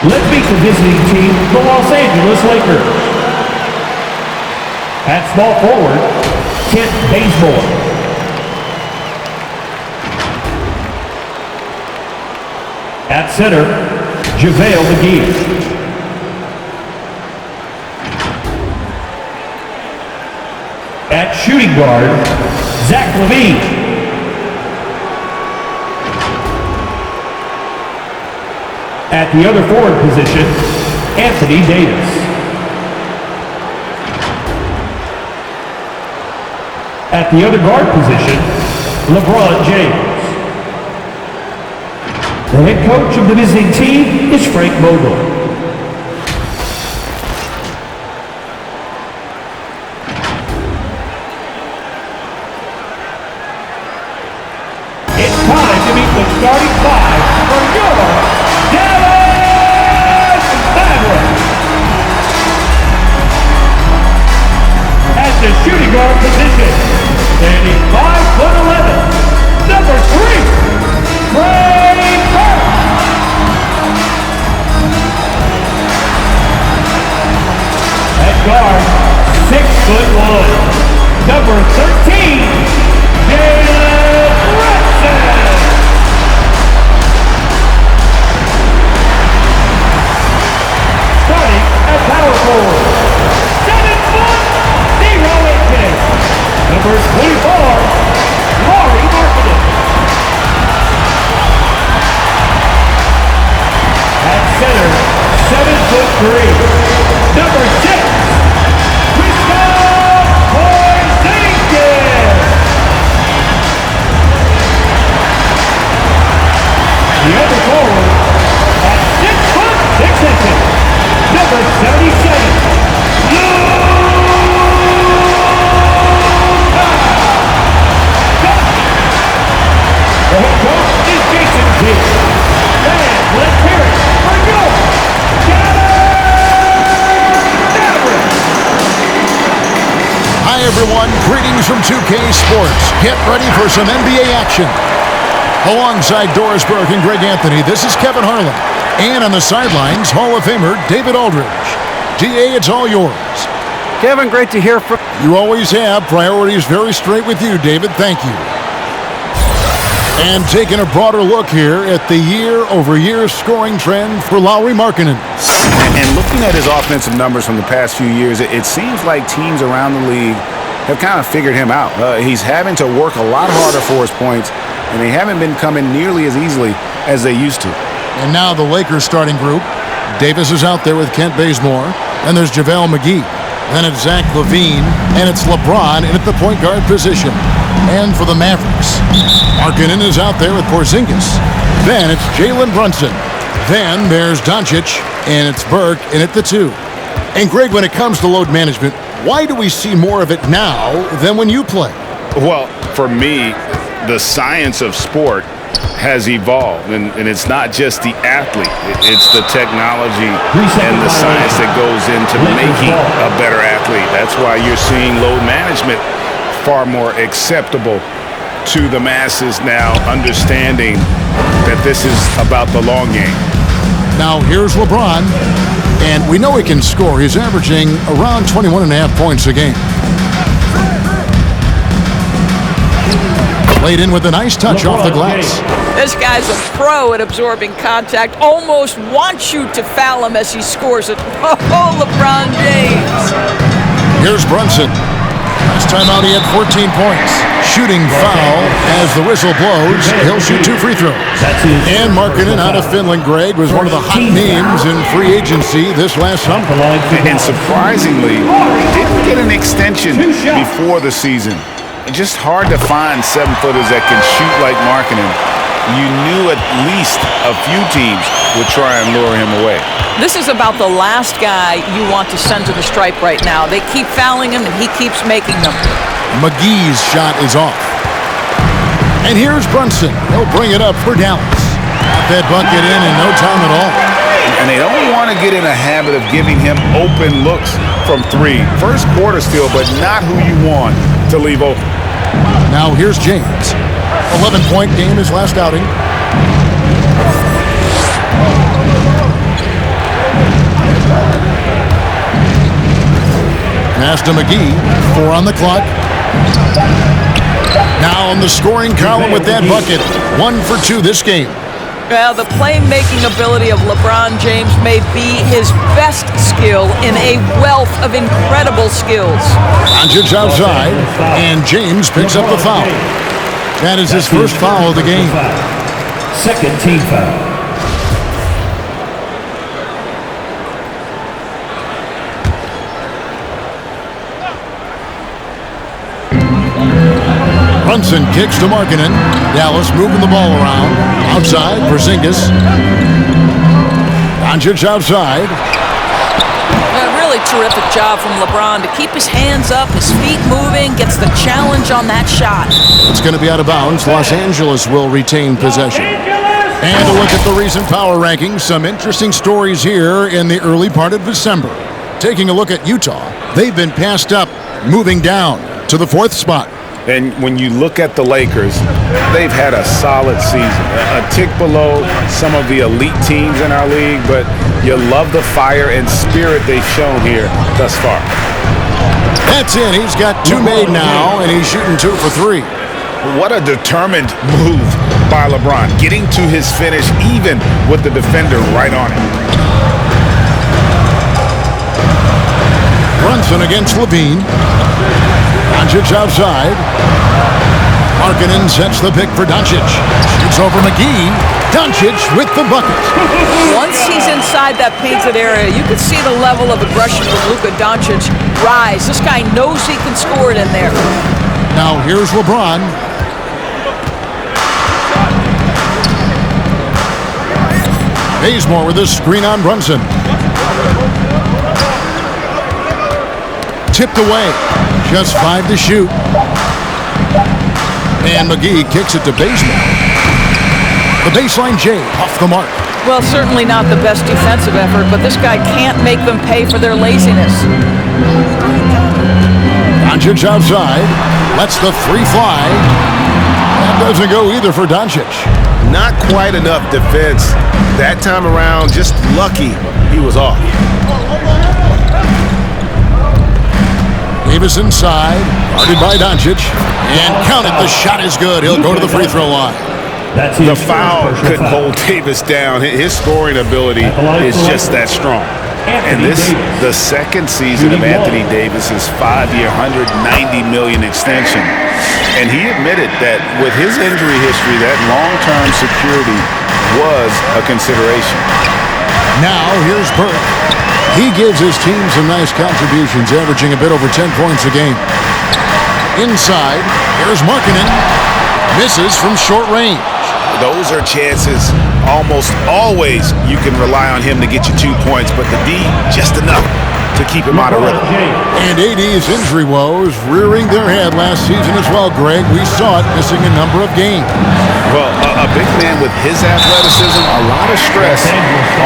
Let's meet the visiting team, the Los Angeles Lakers. At small forward, Kent Bazemore. At center, JaVale McGee. At shooting guard, Zach LaVine. At the other forward position, Anthony Davis. At the other guard position, LeBron James. The head coach of the visiting team is Frank Vogel. It's time to meet the starting five for your Dallas Mavericks. At the shooting guard position, standing 5'11", number 3, Trey Burke. At guard, 6'1", number 13, Jalen Brunson. Starting at power forward, 7'0", number 24, Laurie Marketing. At center, 7'3", number 6, Kristaps Porzingis. The other forward, at 6'6", number 77, the head coach is Jason Kidd. And let's hear it for your Dallas Mavericks. Hi everyone, greetings from 2K Sports. Get ready for some NBA action. Alongside Doris Burke and Greg Anthony, this is Kevin Harlan. And on the sidelines, Hall of Famer David Aldridge. DA, it's all yours. Kevin, great to hear from you. You always have. Priorities very straight with you, David. Thank you. And taking a broader look here at the year-over-year scoring trend for Lauri Markkanen. And looking at his offensive numbers from the past few years, it seems like teams around the league have kind of figured him out. He's having to work a lot harder for his points, and they haven't been coming nearly as easily as they used to. And now the Lakers starting group. Davis is out there with Kent Bazemore. And there's JaVale McGee. Then it's Zach LaVine. And it's LeBron in at the point guard position. And for the Mavericks, Markkanen is out there with Porzingis. Then it's Jalen Brunson. Then there's Doncic. And it's Burke in at the 2. And Greg, when it comes to load management, why do we see more of it now than when you play? Well, for me, the science of sport has evolved, and it's not just the athlete. It's the technology and the science that goes into making a better athlete. That's why you're seeing load management far more acceptable to the masses now, understanding that this is about the long game. Now here's LeBron, and we know he can score. He's averaging around 21.5 points a game. Laid in with a nice touch off the glass. This guy's a pro at absorbing contact. Almost wants you to foul him as he scores it. Oh, LeBron James. Here's Brunson. Last time out he had 14 points. Shooting foul as the whistle blows. He'll shoot 2 free throws. And Markkanen out of Finland, Greg, was one of the hot names in free agency this last summer. And surprisingly, he didn't get an extension before the season. It's just hard to find 7-footers that can shoot like Markkanen. You knew at least a few teams would try and lure him away. This is about the last guy you want to send to the stripe right now. They keep fouling him, and he keeps making them. McGee's shot is off. And here's Brunson. He'll bring it up for Dallas. Got that bucket in no time at all. And they don't want to get in a habit of giving him open looks from 3. First quarter still, but not who you want to leave open. Now here's James. 11-point game his last outing. Pass to McGee. 4 on the clock. Now on the scoring column with that bucket. 1 for 2 this game. Well, the playmaking ability of LeBron James may be his best skill in a wealth of incredible skills. Doncic outside, and James picks up the foul. That is his first foul of the game. Second team foul. Brunson kicks to Markkanen. Dallas moving the ball around. Outside, Porzingis. Doncic outside. A really terrific job from LeBron to keep his hands up, his feet moving, gets the challenge on that shot. It's going to be out of bounds. Los Angeles will retain possession. And a look at the recent power rankings. Some interesting stories here in the early part of December. Taking a look at Utah, they've been passed up, moving down to the 4th spot. And when you look at the Lakers, they've had a solid season. A tick below some of the elite teams in our league, but you love the fire and spirit they've shown here thus far. That's in. He's got 2 made now, and he's shooting 2 for 3. What a determined move by LeBron, getting to his finish even with the defender right on him. Brunson against Levine. Doncic outside. Markkanen sets the pick for Doncic. Shoots over McGee. Doncic with the bucket. Once he's inside that painted area, you can see the level of aggression with Luka Doncic rise. This guy knows he can score it in there. Now here's LeBron. Bazemore with a screen on Brunson. Tipped away. Just 5 to shoot. And McGee kicks it to Bazemore. The baseline J off the mark. Well, certainly not the best defensive effort, but this guy can't make them pay for their laziness. Doncic outside. Lets the 3 fly. That doesn't go either for Doncic. Not quite enough defense that time around. Just lucky he was off. Davis inside, guarded by Doncic, and count it. The shot is good. He'll go to the free throw line. The foul couldn't hold Davis down. His scoring ability is just that strong. And this, the second season of Anthony Davis's 5-year, $190 million extension. And he admitted that with his injury history, that long-term security was a consideration. Now here's Burke. He gives his team some nice contributions, averaging a bit over 10 points a game. Inside, here's Markkanen. Misses from short range. Those are chances almost always you can rely on him to get you 2 points, but the D, just enough to keep him out of rhythm. And AD's injury woes rearing their head last season as well, Greg. We saw it missing a number of games. Well, a big man with his athleticism, a lot of stress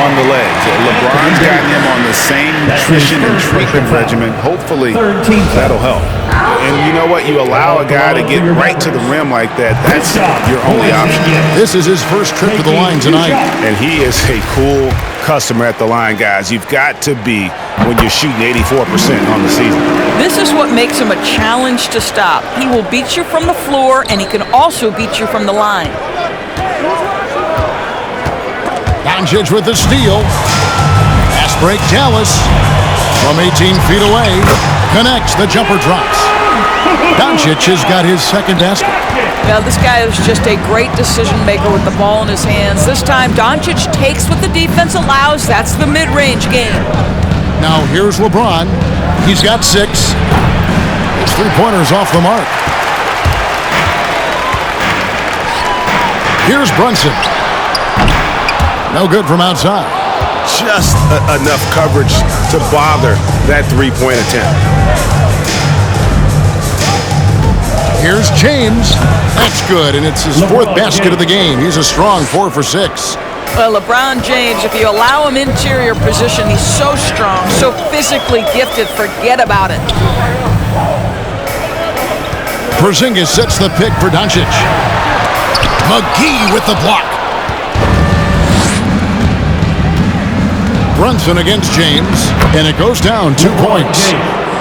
on the legs. LeBron's got him on the same nutrition and treatment regimen. Hopefully, that'll help. And you know what? You allow a guy to get right to the rim like that, that's your only option. This is his first trip to the line tonight. And he is a cool customer at the line, guys. You've got to be when you're shooting 84% on the season. This is what makes him a challenge to stop. He will beat you from the floor, and he can also beat you from the line. Doncic with the steal. Pass break, Dallas. From 18 feet away. Connects, the jumper drops. Doncic has got his second basket. Now, this guy is just a great decision maker with the ball in his hands. This time, Doncic takes what the defense allows. That's the mid-range game. Now, here's LeBron. He's got 6. His 3-pointers off the mark. Here's Brunson. No good from outside. Just enough coverage to bother that 3-point attempt. Here's James. That's good, and it's his 4th basket of the game. He's a strong 4 for 6. Well, LeBron James, if you allow him interior position, he's so strong, so physically gifted, forget about it. Porzingis sets the pick for Doncic. McGee with the block. Brunson against James, and it goes down 2 points.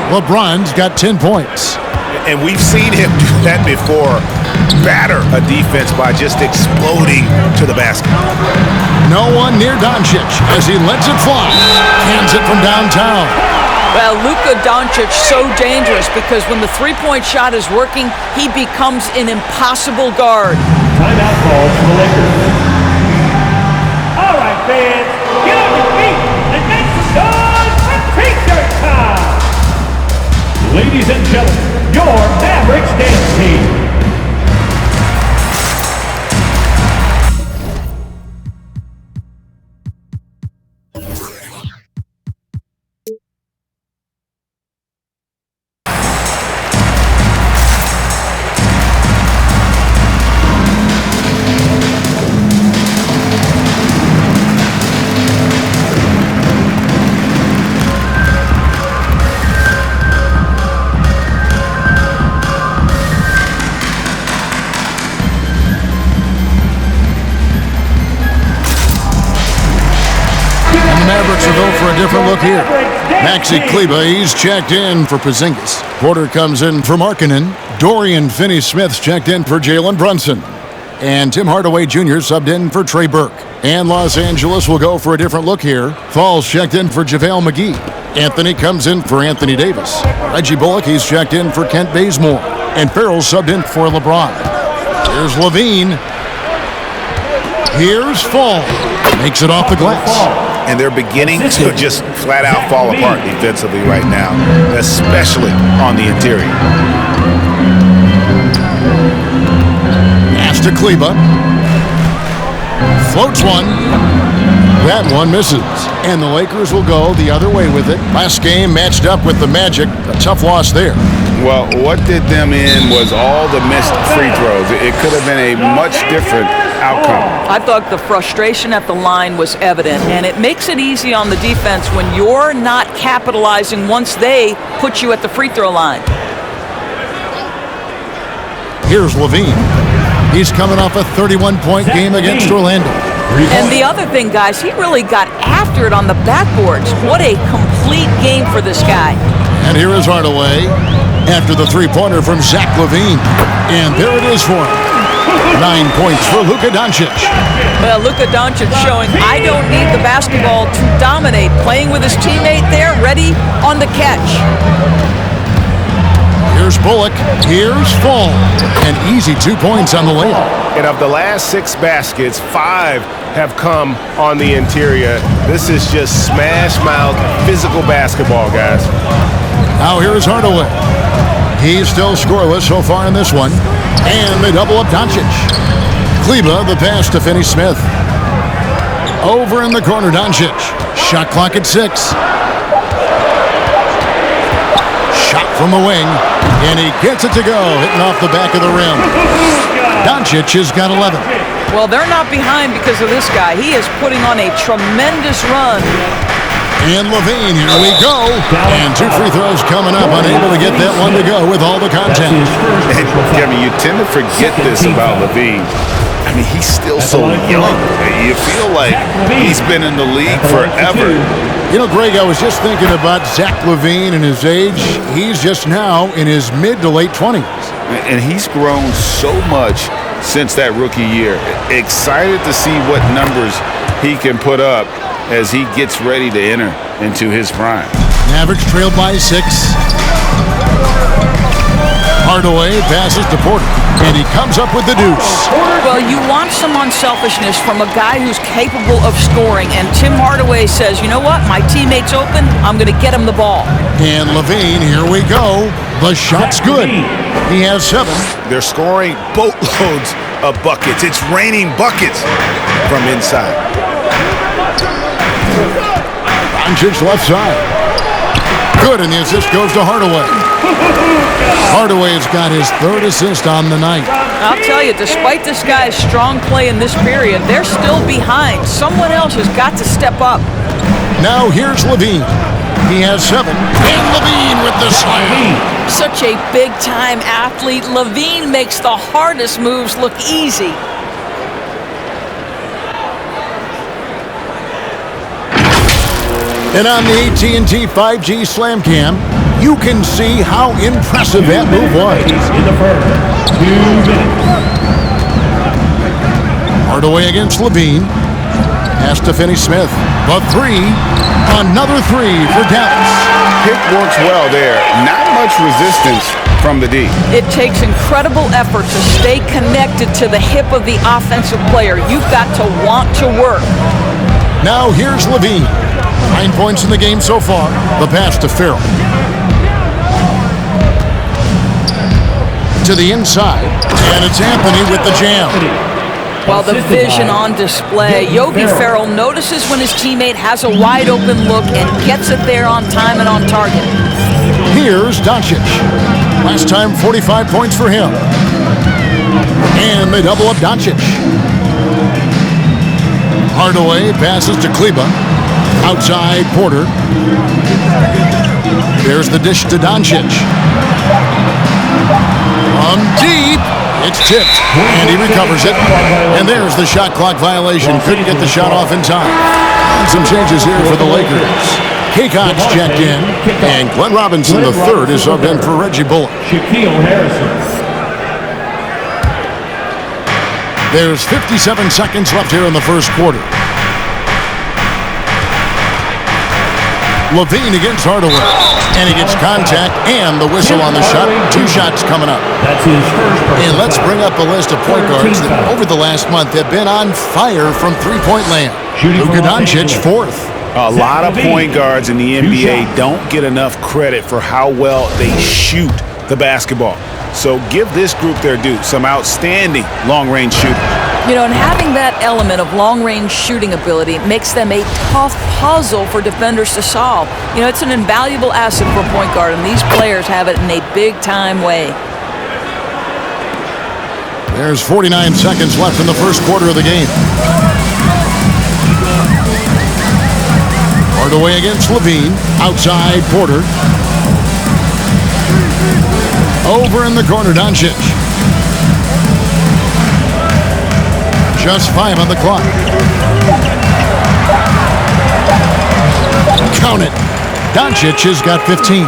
LeBron's got 10 points. And we've seen him do that before. Batter a defense by just exploding to the basket. No one near Doncic as he lets it fly. Cans it from downtown. Well, Luka Doncic so dangerous because when the three-point shot is working, he becomes an impossible guard. Timeout calls for the Lakers. All right, fans, get on your feet and make some noise for T-shirt time. Ladies and gentlemen, your Mavericks dance team. Mavericks will go for a different look here. Maxi Kleber, he's checked in for Porzingis. Porter comes in for Markkanen. Dorian Finney-Smith's checked in for Jalen Brunson. And Tim Hardaway Jr. subbed in for Trey Burke. And Los Angeles will go for a different look here. Falls checked in for JaVale McGee. Anthony comes in for Anthony Davis. Reggie Bullock, he's checked in for Kent Bazemore. And Farrell subbed in for LeBron. Here's Levine. Here's Fall. Makes it off the glass. And they're beginning to just flat out fall apart defensively right now, especially on the interior. Pass to Kleber. Floats one. That one misses. And the Lakers will go the other way with it. Last game matched up with the Magic. A tough loss there. Well, what did them in was all the missed free throws. It could have been a much different outcome. I thought the frustration at the line was evident, and it makes it easy on the defense when you're not capitalizing once they put you at the free throw line. Here's Levine. He's coming off a 31-point game against Orlando. And the other thing, guys, he really got after it on the backboards. What a complete game for this guy. And here is Hardaway after the three-pointer from Zach LaVine. And there it is for him. 9 points for Luka Doncic. Well, Luka Doncic showing I don't need the basketball to dominate. Playing with his teammate there, ready on the catch. Here's Bullock. Here's Fall. An easy 2 points on the layup. And of the last 6 baskets, 5 have come on the interior. This is just smash-mouth physical basketball, guys. Now here's Hardaway. He's still scoreless so far in this one. And they double up Doncic. Kleber, the pass to Finney-Smith. Over in the corner, Doncic. Shot clock at 6. Shot from the wing. And he gets it to go, hitting off the back of the rim. Doncic has got 11. Well, they're not behind because of this guy. He is putting on a tremendous run. And Levine, here we go. And 2 free throws coming up, unable to get that one to go with all the contact. And Kevin, you tend to forget this about Levine. I mean, he's still so young. You feel like he's been in the league forever. You know, Greg, I was just thinking about Zach LaVine and his age. He's just now in his mid to late 20s. And he's grown so much since that rookie year. Excited to see what numbers he can put up as he gets ready to enter into his prime. Mavericks trailed by 6. Hardaway passes to Porter, and he comes up with the deuce. Well, you want some unselfishness from a guy who's capable of scoring, and Tim Hardaway says, you know what, my teammate's open, I'm going to get him the ball. And Levine, here we go. The shot's good. He has 7. They're scoring boatloads of buckets. It's raining buckets from inside. Doncic left side. Good, and the assist goes to Hardaway. Hardaway's got his 3rd assist on the night. I'll tell you, despite this guy's strong play in this period, they're still behind. Someone else has got to step up. Now here's Levine. He has 7. And Levine with the slam. Such a big-time athlete. Levine makes the hardest moves look easy. And on the AT&T 5G Slam Cam, You can see how impressive that move was. In the first, 2 minutes. Hardaway against Levine. Has to finish Smith. The three. Another three for Dallas. Pick works well there. Not much resistance from the D. It takes incredible effort to stay connected to the hip of the offensive player. You've got to want to work. Now here's Levine. 9 points in the game so far. The pass to Farrell. To the inside. And it's Anthony with the jam. Well, the vision on display. Yogi Ferrell notices when his teammate has a wide open look and gets it there on time and on target. Here's Doncic. Last time, 45 points for him. And they double up Doncic. Hardaway passes to Kleba. Outside Porter. There's the dish to Doncic. From deep. It's tipped, and he recovers it. And there's the shot clock violation. Couldn't get the shot off in time. And some changes here for the Lakers. Kaycock's checked in, and Glenn Robinson III is subbed in for Reggie Bullock. Shaquille Harrison. There's 57 seconds left here in the first quarter. Levine against Hardaway. And he gets contact and the whistle on the shot. 2 shots coming up. That's his first. And let's bring up a list of point guards that over the last month have been on fire from three-point land. Luka Doncic, 4th. A lot of point guards in the NBA don't get enough credit for how well they shoot the basketball. So give this group their due. Some outstanding long-range shooters. You know, and having that element of long-range shooting ability makes them a tough puzzle for defenders to solve. You know, it's an invaluable asset for a point guard, and these players have it in a big-time way. There's 49 seconds left in the first quarter of the game. Hardaway against Levine. Outside Porter. Over in the corner, Doncic. Just 5 on the clock. Count it. Doncic has got 15.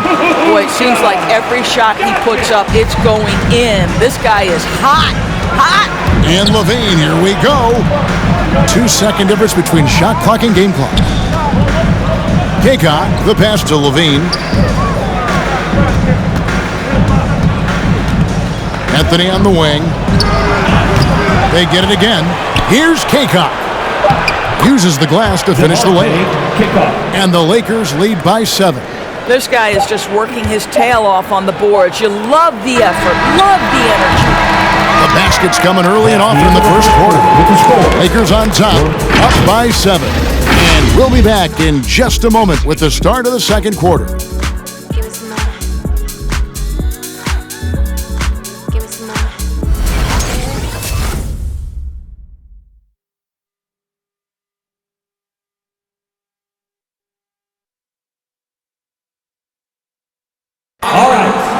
Boy, it seems like every shot he puts up, it's going in. This guy is hot, hot. And Levine, here we go. 2-second difference between shot clock and game clock. Kaycock, the pass to Levine. Anthony on the wing. They get it again. Here's Kaycock. Uses the glass to finish the lane. And the Lakers lead by 7. This guy is just working his tail off on the boards. You love the effort, love the energy. The basket's coming early and often in the first quarter. Lakers on top, up by 7. And we'll be back in just a moment with the start of the second quarter.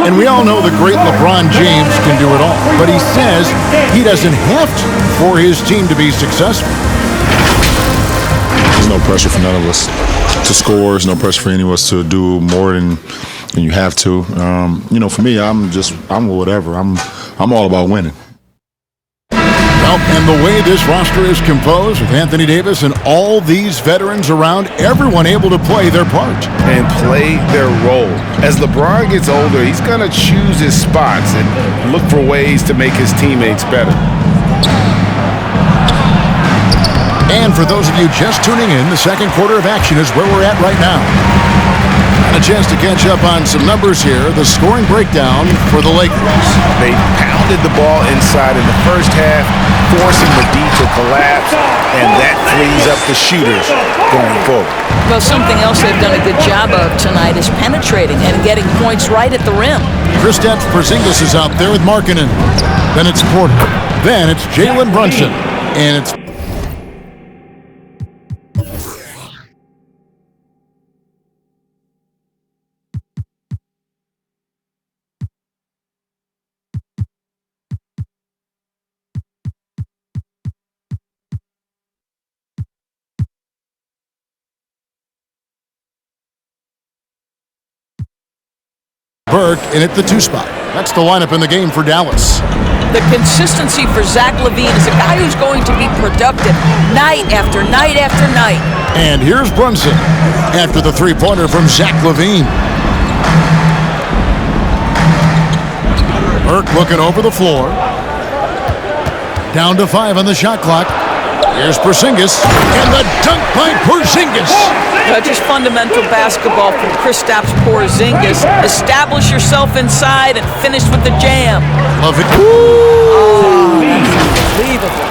And we all know the great LeBron James can do it all. But he says he doesn't have to for his team to be successful. There's no pressure for none of us to score. There's no pressure for any of us to do more than you have to. You know, for me, I'm whatever. I'm all about winning. Well, and the way this roster is composed with Anthony Davis and all these veterans around, everyone able to play their part. And play their role. As LeBron gets older, he's going to choose his spots and look for ways to make his teammates better. And for those of you just tuning in, the second quarter of action is where we're at right now. And a chance to catch up on some numbers here. The scoring breakdown for the Lakers. They pounded the ball inside in the first half, forcing the D to collapse, and that frees up the shooters going forward. Well, something else they've done a good job of tonight is penetrating and getting points right at the rim. Kristaps Porzingis is out there with Markkanen. Then it's Porter. Then it's Jalen Brunson. And it's Burke in at the 2 spot. That's the lineup in the game for Dallas. The consistency for Zach LaVine is a guy who's going to be productive night after night after night. And here's Brunson after the three-pointer from Zach LaVine. Burke looking over the floor. Down to 5 on the shot clock. Here's Porzingis, and the dunk by Porzingis. Just fundamental basketball from Kristaps Porzingis. Establish yourself inside and finish with the jam. Love it. Oh, that's unbelievable.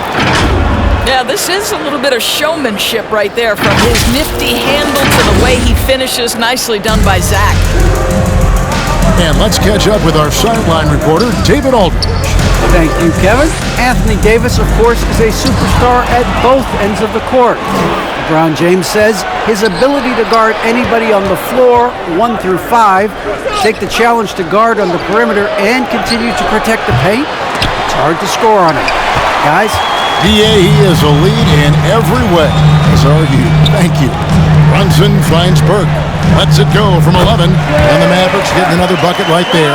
Yeah, this is a little bit of showmanship right there, from his nifty handle to the way he finishes. Nicely done by Zach. And let's catch up with our sideline reporter, David Aldridge. Thank you, Kevin. Anthony Davis, of course, is a superstar at both ends of the court. LeBron James says his ability to guard anybody on the floor, 1 through 5, take the challenge to guard on the perimeter and continue to protect the paint, it's hard to score on him. Guys? DA, he is a lead in every way, as are you. Thank you. Brunson finds Burke. Lets it go from 11, and the Mavericks getting another bucket right there.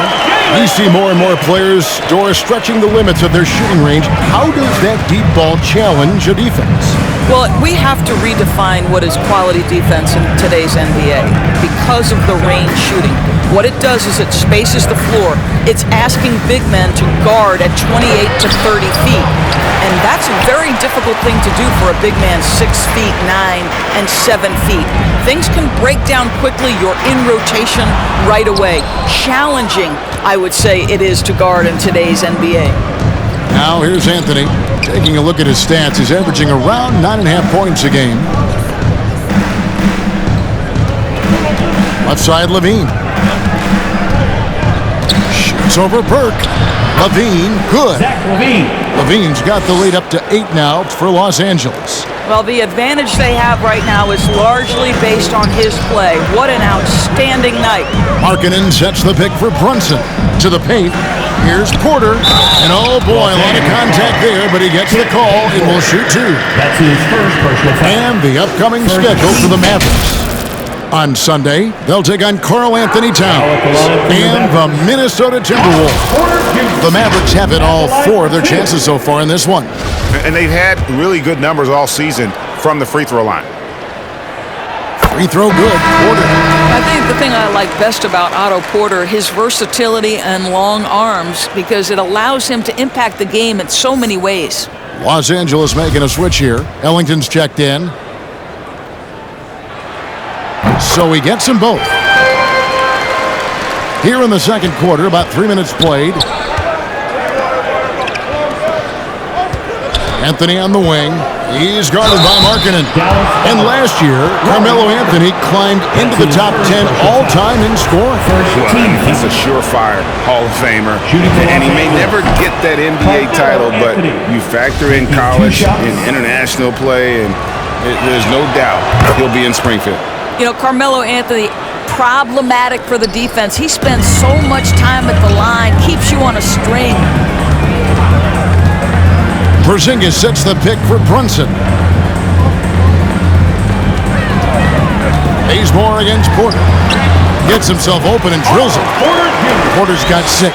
We see more and more players, Doris, stretching the limits of their shooting range. How does that deep ball challenge a defense? Well, we have to redefine what is quality defense in today's NBA because of the range shooting. What it does is it spaces the floor. It's asking big men to guard at 28 to 30 feet. And that's a very difficult thing to do for a big man 6 feet 9 and 7 feet. Things can break down quickly. You're in rotation right away. Challenging, I would say, it is to guard in today's NBA. Now here's Anthony. Taking a look at his stats, he's averaging around 9.5 points a game. Left side, LaVine. Shoots over Burke. LaVine, good. Zach LaVine. LaVine's got the lead up to 8 now for Los Angeles. Well, the advantage they have right now is largely based on his play. What an outstanding night. Markkanen sets the pick for Brunson. To the paint. Here's Porter. And oh boy, a lot of contact there, but he gets the call and will shoot 2. That's his first personal foul. And the upcoming schedule for the Mavericks. On Sunday, they'll take on Karl Anthony Towns and the Minnesota Timberwolves. The Mavericks have hit all 4 of their chances so far in this one. And they've had really good numbers all season from the free throw line. Free throw good. Porter. I think the thing I like best about Otto Porter, his versatility and long arms, because it allows him to impact the game in so many ways. Los Angeles making a switch here. Ellington's checked in. So he gets them both. Here in the second quarter, about 3 minutes played. Anthony on the wing. He's guarded by Markkanen. And last year, Carmelo Anthony climbed into the top 10 all-time in scoring. Well, he's a surefire Hall of Famer. And he may never get that NBA title, but you factor in college and international play, and there's no doubt he'll be in Springfield. You know, Carmelo Anthony, problematic for the defense. He spends so much time at the line, keeps you on a string. Porzingis sets the pick for Brunson. Bazemore against Porter. Gets himself open and drills it. Porter's got 6.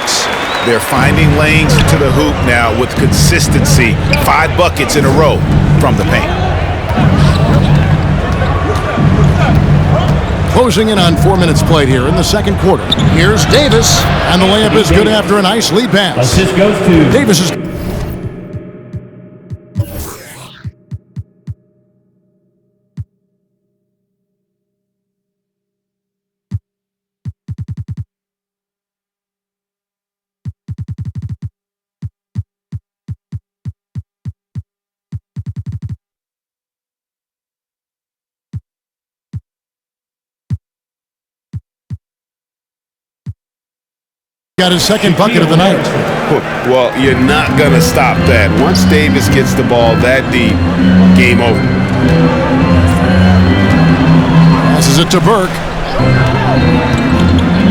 They're finding lanes to the hoop now with consistency. 5 buckets in a row from the paint. Closing in on 4 minutes played here in the second quarter. Here's Davis, and the layup is good after a nice lead pass. Assist goes to Davis is... got his second bucket of the night. Well, you're not going to stop that. Once Davis gets the ball that deep, game over. Passes it to Burke.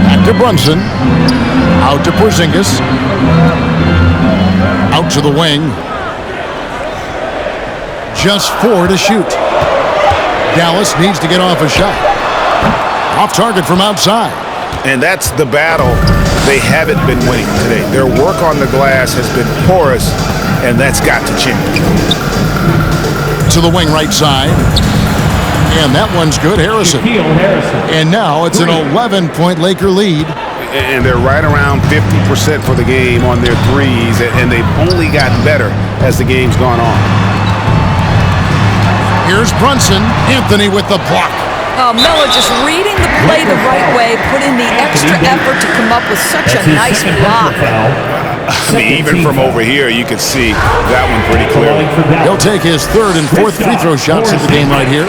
Back to Brunson. Out to Porzingis. Out to the wing. Just 4 to shoot. Dallas needs to get off a shot. Off target from outside. And that's the battle they haven't been winning today. Their work on the glass has been porous, and that's got to change. To the wing right side. And that one's good, Harrison. And now it's an 11-point Laker lead. And they're right around 50% for the game on their threes, and they've only gotten better as the game's gone on. Here's Brunson. Anthony with the block. Melo just reading the play the right way, put in the extra effort to come up with such a nice block. I mean, even from over here, you can see that one pretty clearly. He'll take his third and fourth free throw shots of the game right here.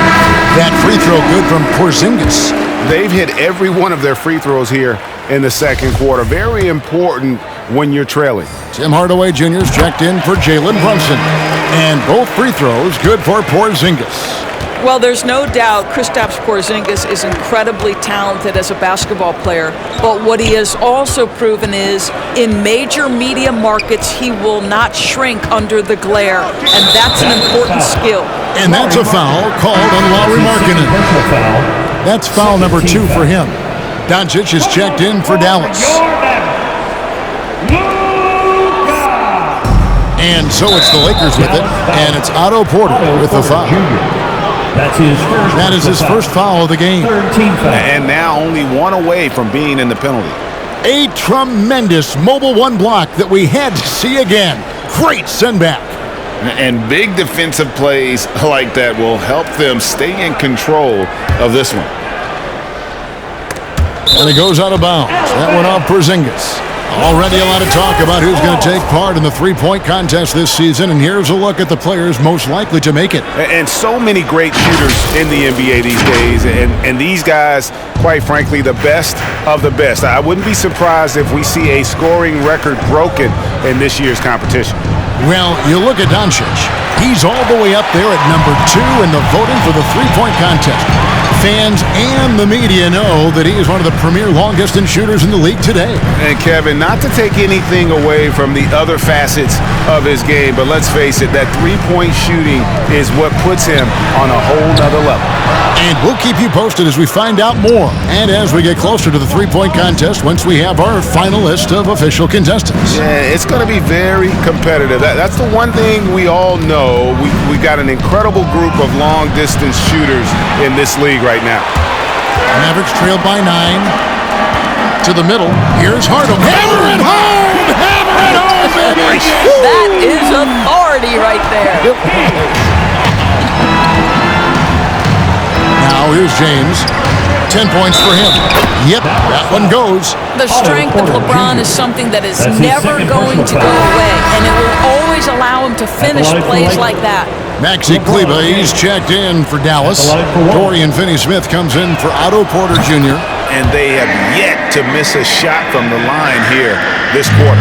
That free throw good from Porzingis. They've hit every one of their free throws here in the second quarter. Very important when you're trailing. Tim Hardaway Jr. is checked in for Jalen Brunson. And both free throws good for Porzingis. Well, there's no doubt Kristaps Porzingis is incredibly talented as a basketball player, but what he has also proven is in major media markets he will not shrink under the glare, and that's an important skill. And that's a foul called on Lauri Markkanen. That's foul number 2 for him. Doncic is checked in for Dallas. And so it's the Lakers with it, and it's Otto Porter with the foul. That is his first foul of the game. And now only one away from being in the penalty. A tremendous mobile one block that we had to see again. Great send back. And big defensive plays like that will help them stay in control of this one. And it goes out of bounds. That one off Porzingis. Already a lot of talk about who's going to take part in the three-point contest this season, and here's a look at the players most likely to make it. And so many great shooters in the NBA these days, and these guys, quite frankly, the best of the best. I wouldn't be surprised if we see a scoring record broken in this year's competition. Well, you look at Doncic. He's all the way up there at number 2 in the voting for the three-point contest. Fans and the media know that he is one of the premier long-distance shooters in the league today. And Kevin, not to take anything away from the other facets of his game, but let's face it, that three-point shooting is what puts him on a whole nother level. And we'll keep you posted as we find out more and as we get closer to the three-point contest once we have our final list of official contestants. Yeah, it's going to be very competitive. That's the one thing we all know. We got an incredible group of long-distance shooters in this league right now. Mavericks trailed by 9. To the middle. Here's Hardaway. Hammer it home! Hammer it home, baby! That is authority right there. Now here's James. 10 points for him. Yep, that one goes. The strength of LeBron is something that is never going to go away, and it will always allow him to finish plays like that. Maxi Kleba, he's checked in for Dallas. Dorian Finney-Smith comes in for Otto Porter Jr. And they have yet to miss a shot from the line here this quarter.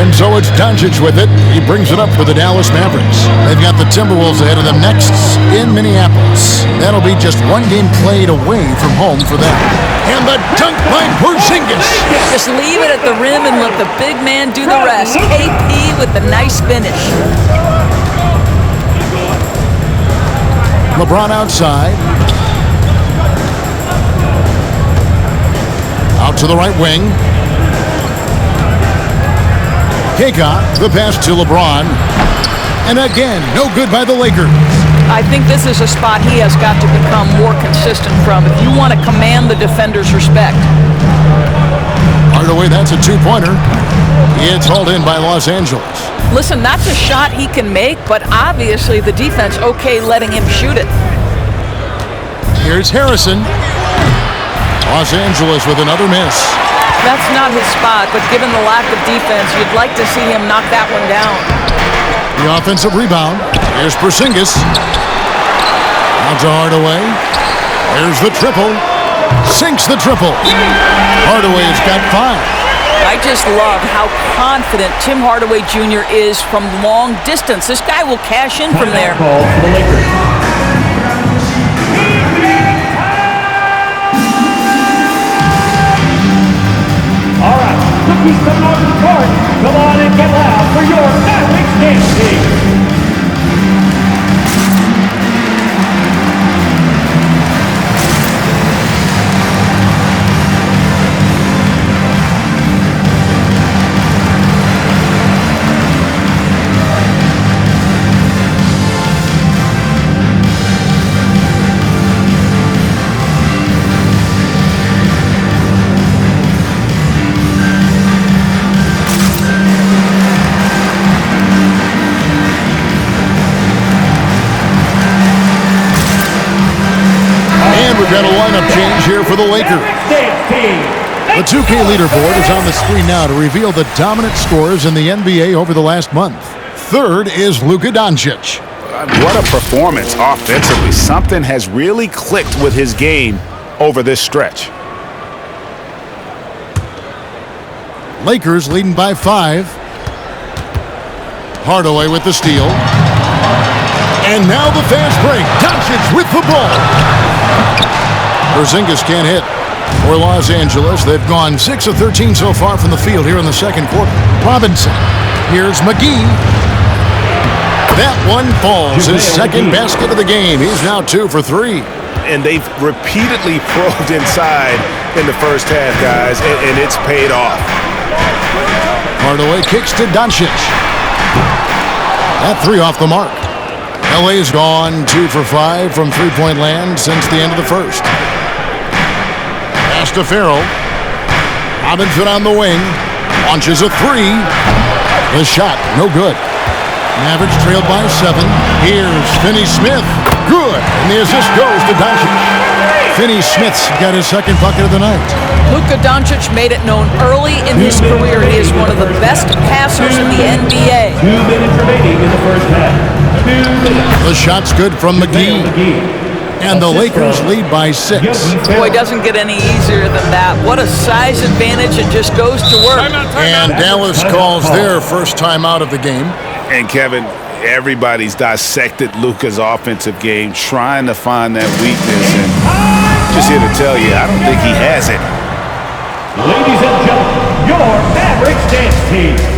And so it's Doncic with it. He brings it up for the Dallas Mavericks. They've got the Timberwolves ahead of them next in Minneapolis. That'll be just one game played away from home for them. And the dunk by Porzingis. Just leave it at the rim and let the big man do the rest. KP with the nice finish. LeBron outside. Out to the right wing. Keka, the pass to LeBron. And again, no good by the Lakers. I think this is a spot he has got to become more consistent from if you want to command the defender's respect. Hardaway, that's a two-pointer. It's hauled in by Los Angeles. Listen, that's a shot he can make, but obviously the defense okay letting him shoot it. Here's Harrison. Los Angeles with another miss. That's not his spot, but given the lack of defense, you'd like to see him knock that one down. The offensive rebound. Here's Porzingis. Out to Hardaway. There's the triple. Sinks the triple. Hardaway's got 5. I just love how confident Tim Hardaway Jr. is from long distance. This guy will cash in from there. All right, rookies coming off the court. Come on and get loud for your Mavericks dance team. We've got a lineup change here for the Lakers. The 2K leaderboard is on the screen now to reveal the dominant scores in the NBA over the last month. Third is Luka Doncic. What a performance offensively. Something has really clicked with his game over this stretch. Lakers leading by 5. Hardaway with the steal. And now the fast break. Doncic with the ball. Porzingis can't hit. For Los Angeles, they've gone 6 of 13 so far from the field here in the second quarter. Robinson. Here's McGee. That one falls. His second basket of the game. He's now 2 for 3. And they've repeatedly probed inside in the first half, guys, and it's paid off. Hardaway kicks to Doncic. That 3 off the mark. LA's gone 2 for 5 from three-point land since the end of the first. Pass to Farrell. Robinson on the wing. Launches a 3. The shot, no good. Mavericks trailed by 7. Here's Finney-Smith. Good. And the assist goes to Doncic. Finney-Smith's got his second bucket of the night. Luka Doncic made it known early in his career he is one of the best passers in the NBA. 2 minutes remaining in the first half. 2 minutes. The shot's good from McGee. And the Lakers lead by 6. Boy, doesn't get any easier than that. What a size advantage, and just goes to work. And Dallas calls their first time out of the game. And Kevin, everybody's dissected Luka's offensive game, trying to find that weakness. And just here to tell you, I don't think he has it. Ladies and gentlemen, your Mavericks dance team.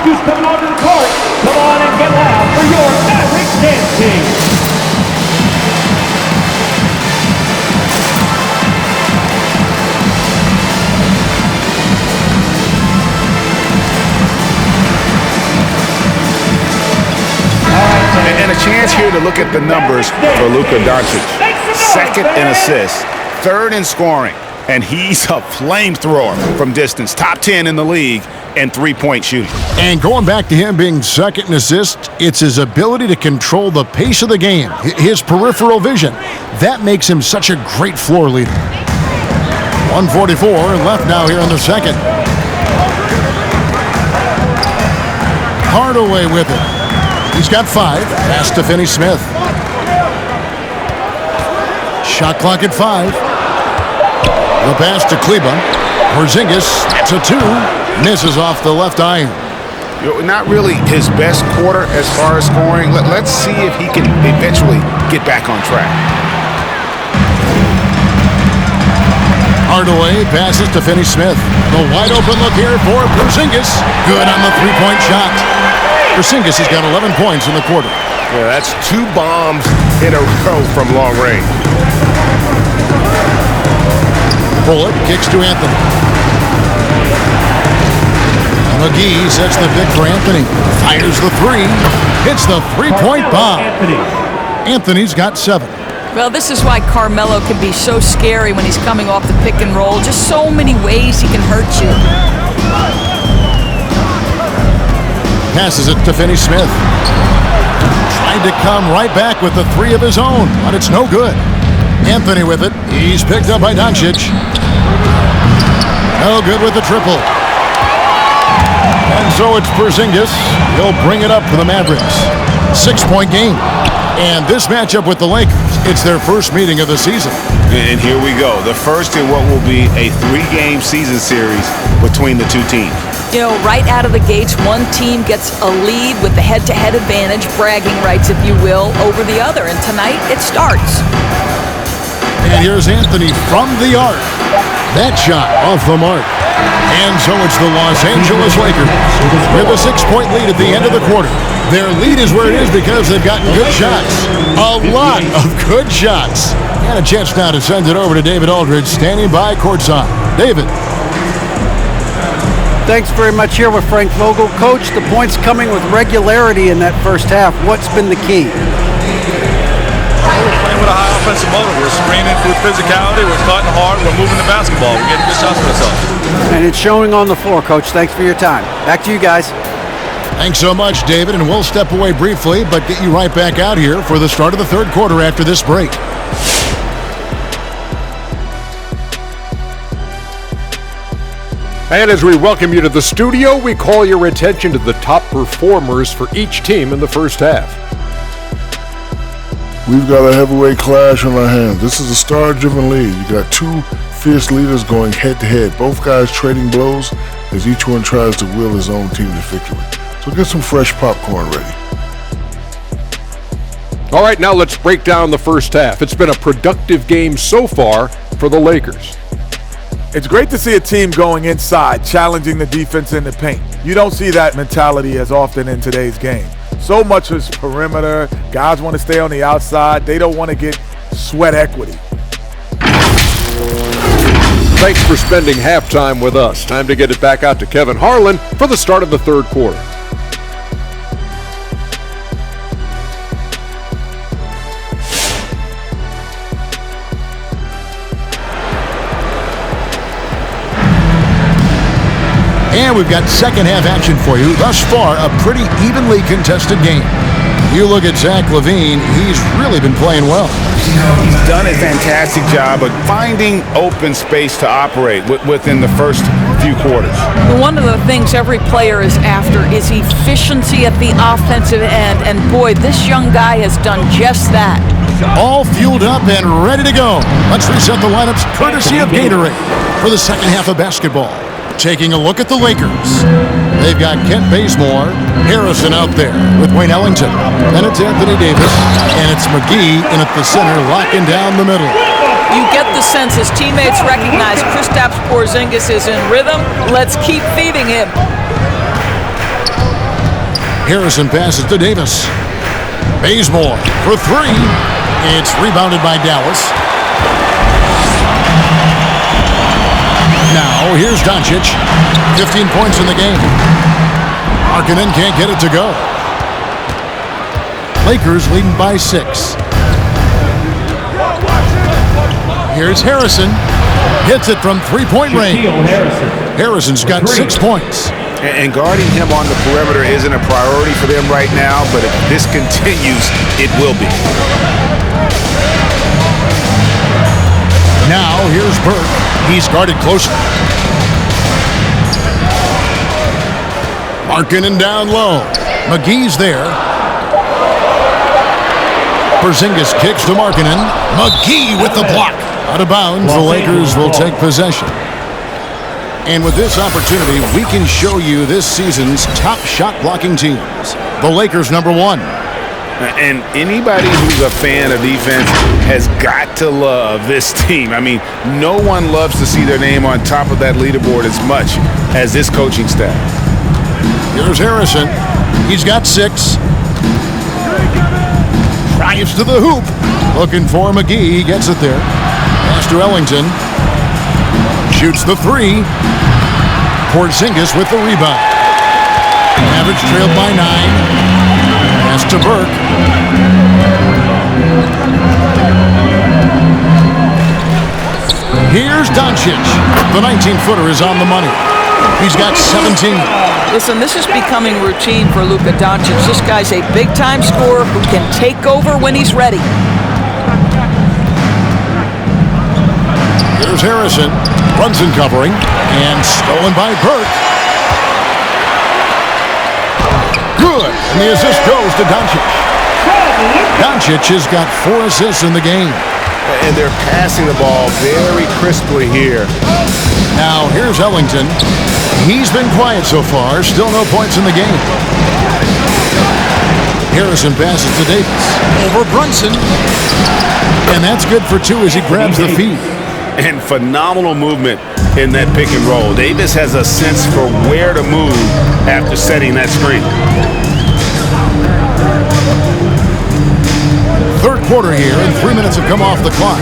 Who's coming onto the court? Come on and get loud for your Mavericks dance team. And a chance here to look at the numbers for Luka Doncic. Second in assists, third in scoring, and he's a flamethrower from distance. Top 10 in the league in three-point shooting. And going back to him being second in assists, it's his ability to control the pace of the game, his peripheral vision. That makes him such a great floor leader. 1:44 left now here in the second. Hardaway with it. He's got 5. Pass to Finney-Smith. Shot clock at 5. The pass to Kleba. Porzingis, that's a 2. Misses off the left iron. Not really his best quarter as far as scoring. Let's see if he can eventually get back on track. Hardaway passes to Finney-Smith. The wide open look here for Porzingis. Good on the three-point shot. Porzingis has got 11 points in the quarter. Yeah, that's 2 bombs in a row from long range. Bullock kicks to Anthony. McGee sets the pick for Anthony. Fires the 3. Hits the three-point bomb. Anthony's got 7. Well, this is why Carmelo can be so scary when he's coming off the pick and roll. Just so many ways he can hurt you. Passes it to Finney-Smith. Tried to come right back with the 3 of his own, but it's no good. Anthony with it. He's picked up by Doncic. No good with the triple. And so it's Porzingis. He'll bring it up for the Mavericks. 6-point game. And this matchup with the Lakers, it's their first meeting of the season. And here we go. The first in what will be a 3-game season series between the two teams. You know, right out of the gates, one team gets a lead with the head-to-head advantage, bragging rights, if you will, over the other. And tonight, it starts. And here's Anthony from the arc. That shot off the mark. And so it's the Los Angeles Lakers with a 6-point lead at the end of the quarter. Their lead is where it is because they've gotten good shots. A lot of good shots. And a chance now to send it over to David Aldridge, standing by courtside. David. Thanks very much here with Frank Vogel. Coach, the points coming with regularity in that first half. What's been the key? We're playing with a high offensive motor. We're screening with physicality. We're cutting hard. We're moving the basketball. We're getting good shots for ourselves. And it's showing on the floor, Coach. Thanks for your time. Back to you guys. Thanks so much, David. And we'll step away briefly, but get you right back out here for the start of the third quarter after this break. And as we welcome you to the studio, we call your attention to the top performers for each team in the first half. We've got a heavyweight clash on our hands. This is a star-driven league. You got two fierce leaders going head-to-head, both guys trading blows as each one tries to will his own team to victory. So get some fresh popcorn ready. All right, now let's break down the first half. It's been a productive game so far for the Lakers. It's great to see a team going inside, challenging the defense in the paint. You don't see that mentality as often in today's game. So much is perimeter. Guys want to stay on the outside. They don't want to get sweat equity. Thanks for spending halftime with us. Time to get it back out to Kevin Harlan for the start of the third quarter. And we've got second half action for you. Thus far, a pretty evenly contested game. You look at Zach LaVine, he's really been playing well. He's done a fantastic job of finding open space to operate within the first few quarters. One of the things every player is after is efficiency at the offensive end. And boy, this young guy has done just that. All fueled up and ready to go. Let's reset the lineups courtesy of Gatorade for the second half of basketball. Taking a look at the Lakers. They've got Kent Bazemore, Harrison out there with Wayne Ellington. Then it's Anthony Davis, and it's McGee in at the center, locking down the middle. You get the sense his teammates recognize Kristaps Porzingis is in rhythm. Let's keep feeding him. Harrison passes to Davis. Bazemore for three. It's rebounded by Dallas. Now, here's Doncic. 15 points in the game. Markkanen can't get it to go. Lakers leading by 6. Here's Harrison. Hits it from three-point range. Harrison's got 6 points. And guarding him on the perimeter isn't a priority for them right now, but if this continues, it will be. Now, here's Burke. He's guarded closely. Markkanen down low. McGee's there. Porzingis kicks to Markkanen. McGee with the block. Out of bounds, the Lakers will take possession. And with this opportunity, we can show you this season's top shot-blocking teams. The Lakers, number 1. And anybody who's a fan of defense has got to love this team. I mean, no one loves to see their name on top of that leaderboard as much as this coaching staff. Here's Harrison. He's got 6. Drives to the hoop. Looking for McGee. He gets it there. Pass to Ellington. Shoots the 3. Porzingis with the rebound. Mavericks trailed by 9. Pass to Burke. Here's Doncic. The 19-footer is on the money. He's got 17. Listen, this is becoming routine for Luka Doncic. This guy's a big-time scorer who can take over when he's ready. Here's Harrison. Brunson covering. And stolen by Burke. Good. And the assist goes to Doncic. Doncic has got 4 assists in the game. And they're passing the ball very crisply here. Now here's Ellington. He's been quiet so far. Still no points in the game. Harrison passes to Davis. Over Brunson. And that's good for 2 as he grabs the feed. And phenomenal movement in that pick and roll. Davis has a sense for where to move after setting that screen. Third quarter here, and 3 minutes have come off the clock.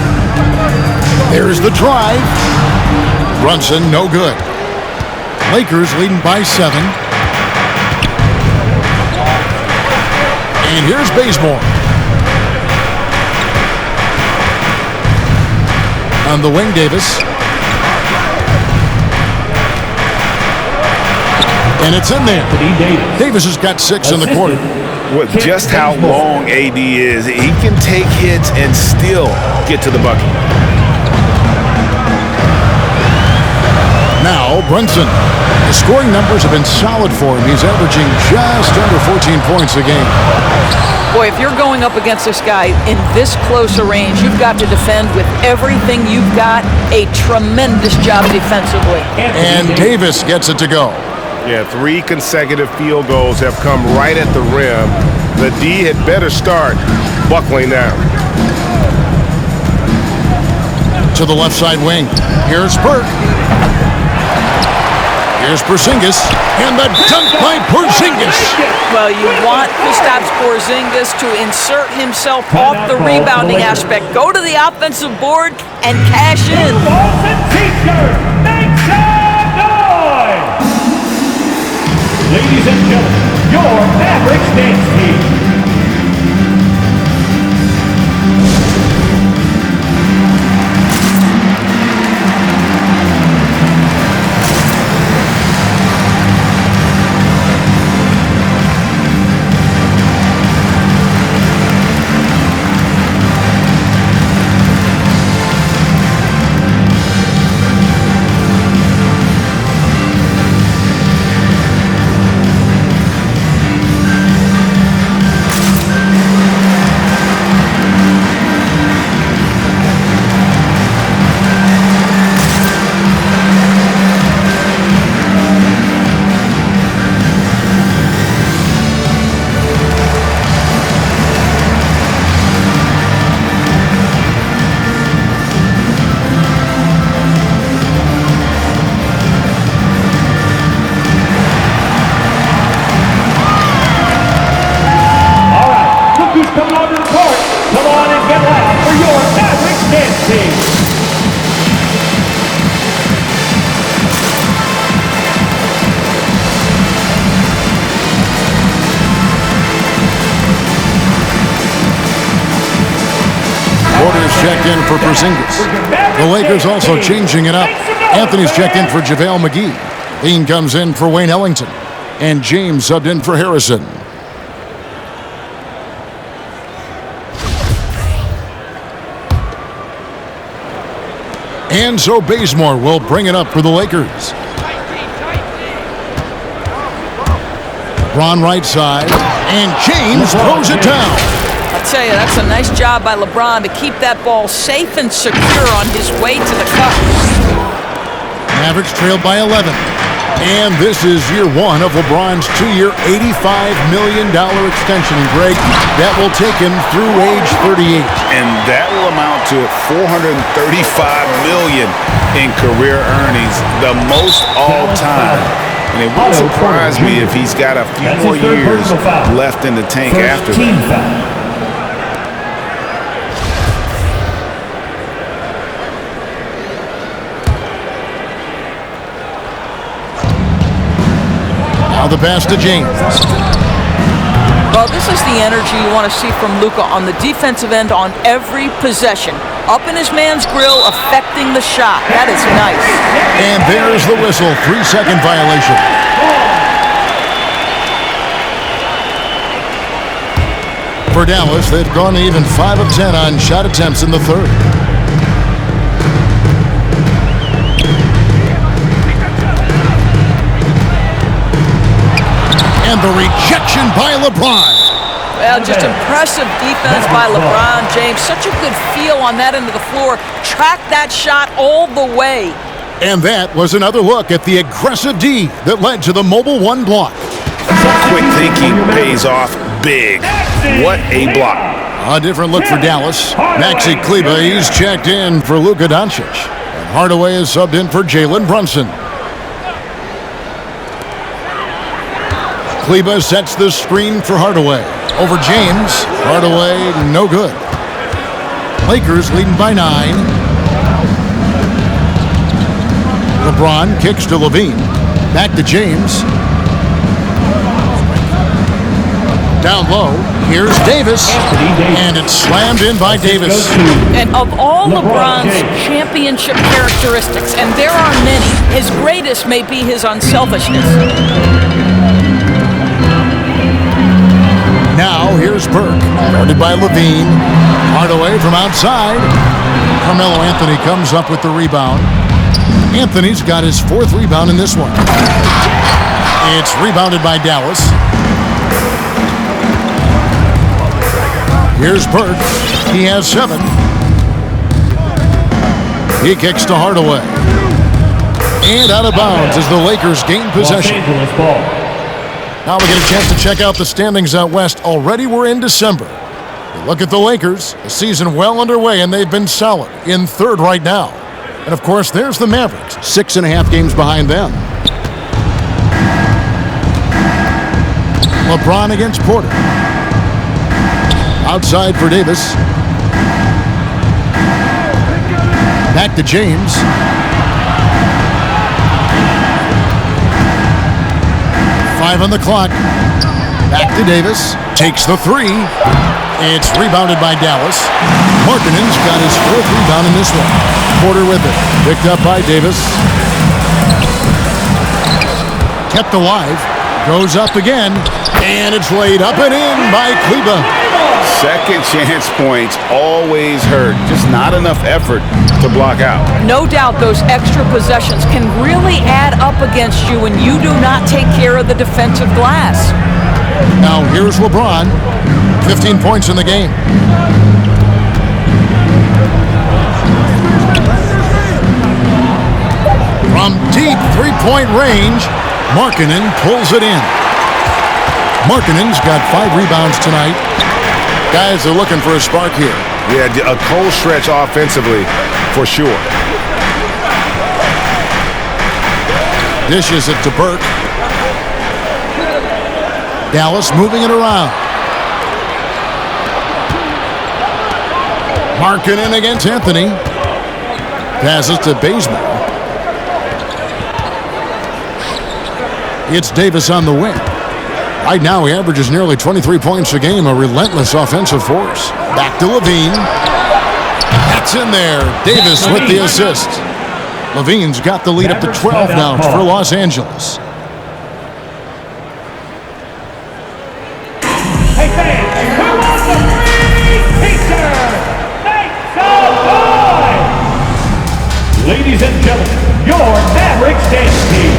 There's the drive. Brunson, no good. Lakers leading by 7. And here's Bazemore. On the wing, Davis. And it's in there. Davis has got 6 in the quarter. With just how long AD is, he can take hits and still get to the bucket. Now, Brunson. The scoring numbers have been solid for him. He's averaging just under 14 points a game. Boy, if you're going up against this guy in this close a range, you've got to defend with everything you've got. A tremendous job defensively. And Davis gets it to go. Yeah, 3 consecutive field goals have come right at the rim. The D had better start buckling down. To the left side wing. Here's Burke. Here's Porzingis. And the dunk by Porzingis. Well, you want Kristaps Porzingis to insert himself off the rebounding aspect. Go to the offensive board and cash in. Ladies and gentlemen, your Mavericks dance team. Checked in for Porzingis. The Lakers also changing it up. Anthony's checked in for JaVale McGee. Bean comes in for Wayne Ellington. And James subbed in for Harrison. And so Bazemore will bring it up for the Lakers. LeBron right side. And James throws it down. I'll tell you, that's a nice job by LeBron to keep that ball safe and secure on his way to the cup. Mavericks trailed by 11. And this is year 1 of LeBron's 2-year, $85 million extension. And Greg, that will take him through age 38. And that will amount to $435 million in career earnings, the most all time. And it wouldn't surprise me if he's got a few more years left in the tank after that. Now the pass to James. Well, this is the energy you want to see from Luka on the defensive end on every possession. Up in his man's grill, affecting the shot. That is nice. And there's the whistle. 3-second violation. For Dallas, they've gone even 5 of 10 on shot attempts in the third. And the rejection by LeBron. Well, just impressive defense by LeBron James. Such a good feel on that end of the floor. Track that shot all the way. And that was another look at the aggressive D that led to the Mobile One block. Quick thinking pays off big. What a block. A different look for Dallas. Maxi Kleber, he's checked in for Luka Doncic. And Hardaway is subbed in for Jalen Brunson. Kleber sets the screen for Hardaway. Over James. Hardaway, no good. Lakers leading by 9. LeBron kicks to Levine. Back to James. Down low, here's Davis, and it's slammed in by Davis. And of all LeBron's championship characteristics, and there are many, his greatest may be his unselfishness. Now here's Burke, guarded by Levine. Hardaway from outside. Carmelo Anthony comes up with the rebound. Anthony's got his 4th rebound in this one. It's rebounded by Dallas. Here's Burke. He has 7. He kicks to Hardaway. And out of bounds as the Lakers gain possession. Now we get a chance to check out the standings out west. Already we're in December. We look at the Lakers. The season well underway, and they've been solid in 3rd right now. And of course, there's the Mavericks, 6.5 games behind them. LeBron against Porter. Outside for Davis. Back to James. Five on the clock. Back to Davis. Takes the 3. It's rebounded by Dallas. Markkanen's got his 4th rebound in this one. Porter with it. Picked up by Davis. Kept alive. Goes up again. And it's laid up and in by Kleber. Second chance points always hurt. Just not enough effort to block out. No doubt those extra possessions can really add up against you when you do not take care of the defensive glass. Now here's LeBron. 15 points in the game. From deep 3-point range, Markkanen pulls it in. Markkanen's got 5 rebounds tonight. Guys are looking for a spark here. Yeah, a cold stretch offensively for sure. Dishes it to Burke. Dallas moving it around. Markkanen against Anthony. Passes to Bazemore. It's Davis on the wing. Right now he averages nearly 23 points a game, a relentless offensive force. Back to Levine. That's in there. Davis with the assist. Levine's got the lead up to 12 now for Los Angeles. Hey fans, who wants a free pizza? Make some noise! Ladies and gentlemen, your Mavericks dance team.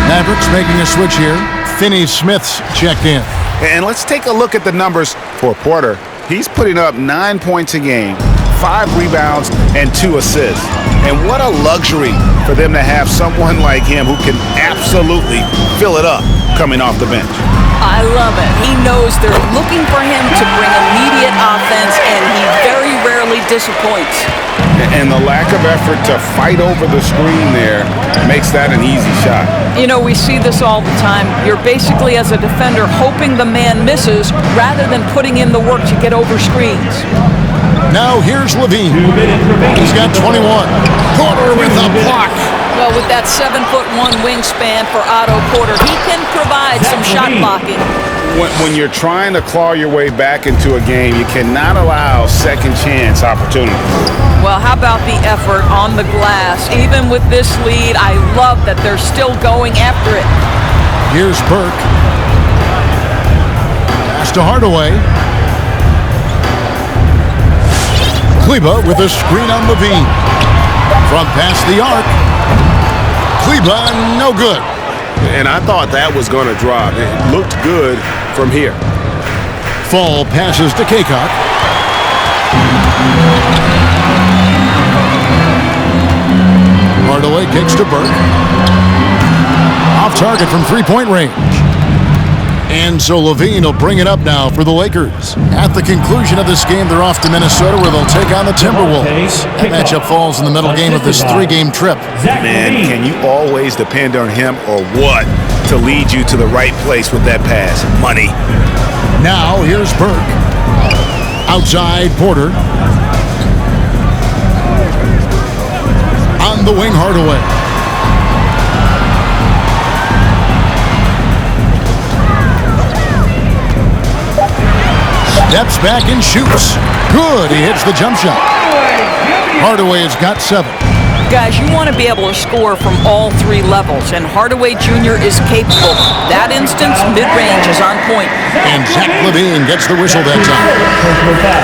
Mavericks making a switch here. Finney-Smith's checked in. And let's take a look at the numbers for Porter. He's putting up 9 points a game, 5 rebounds, and 2 assists. And what a luxury for them to have someone like him who can absolutely fill it up coming off the bench. I love it. He knows they're looking for him to bring immediate offense, and he very rarely disappoints. And the lack of effort to fight over the screen there makes that an easy shot. You know, we see this all the time. You're basically, as a defender, hoping the man misses rather than putting in the work to get over screens. Now here's Levine. He's got 21. Porter with a block. Well, with that 7'1" wingspan for Otto Porter, he can provide some shot blocking. When you're trying to claw your way back into a game, you cannot allow second chance opportunities. Well, how about the effort on the glass? Even with this lead, I love that they're still going after it. Here's Burke. Pass to Hardaway. Kleba with a screen on Levine. From past the arc. Kleba, no good. And I thought that was going to drop. It looked good from here. Fall passes to Kaycock. Hardaway kicks to Burke. Off target from three-point range. And so Levine will bring it up now for the Lakers. At the conclusion of this game, they're off to Minnesota where they'll take on the Timberwolves. That matchup falls in the middle game of this three-game trip. Man, can you always depend on him or what to lead you to the right place with that pass? Money. Now here's Burke. Outside Porter. On the wing, Hardaway. Steps back and shoots. Good. He hits the jump shot. Hardaway has got 7. Guys, you want to be able to score from all three levels, and Hardaway Jr. is capable. That instance, mid-range is on point. And Zach LaVine gets the whistle that time.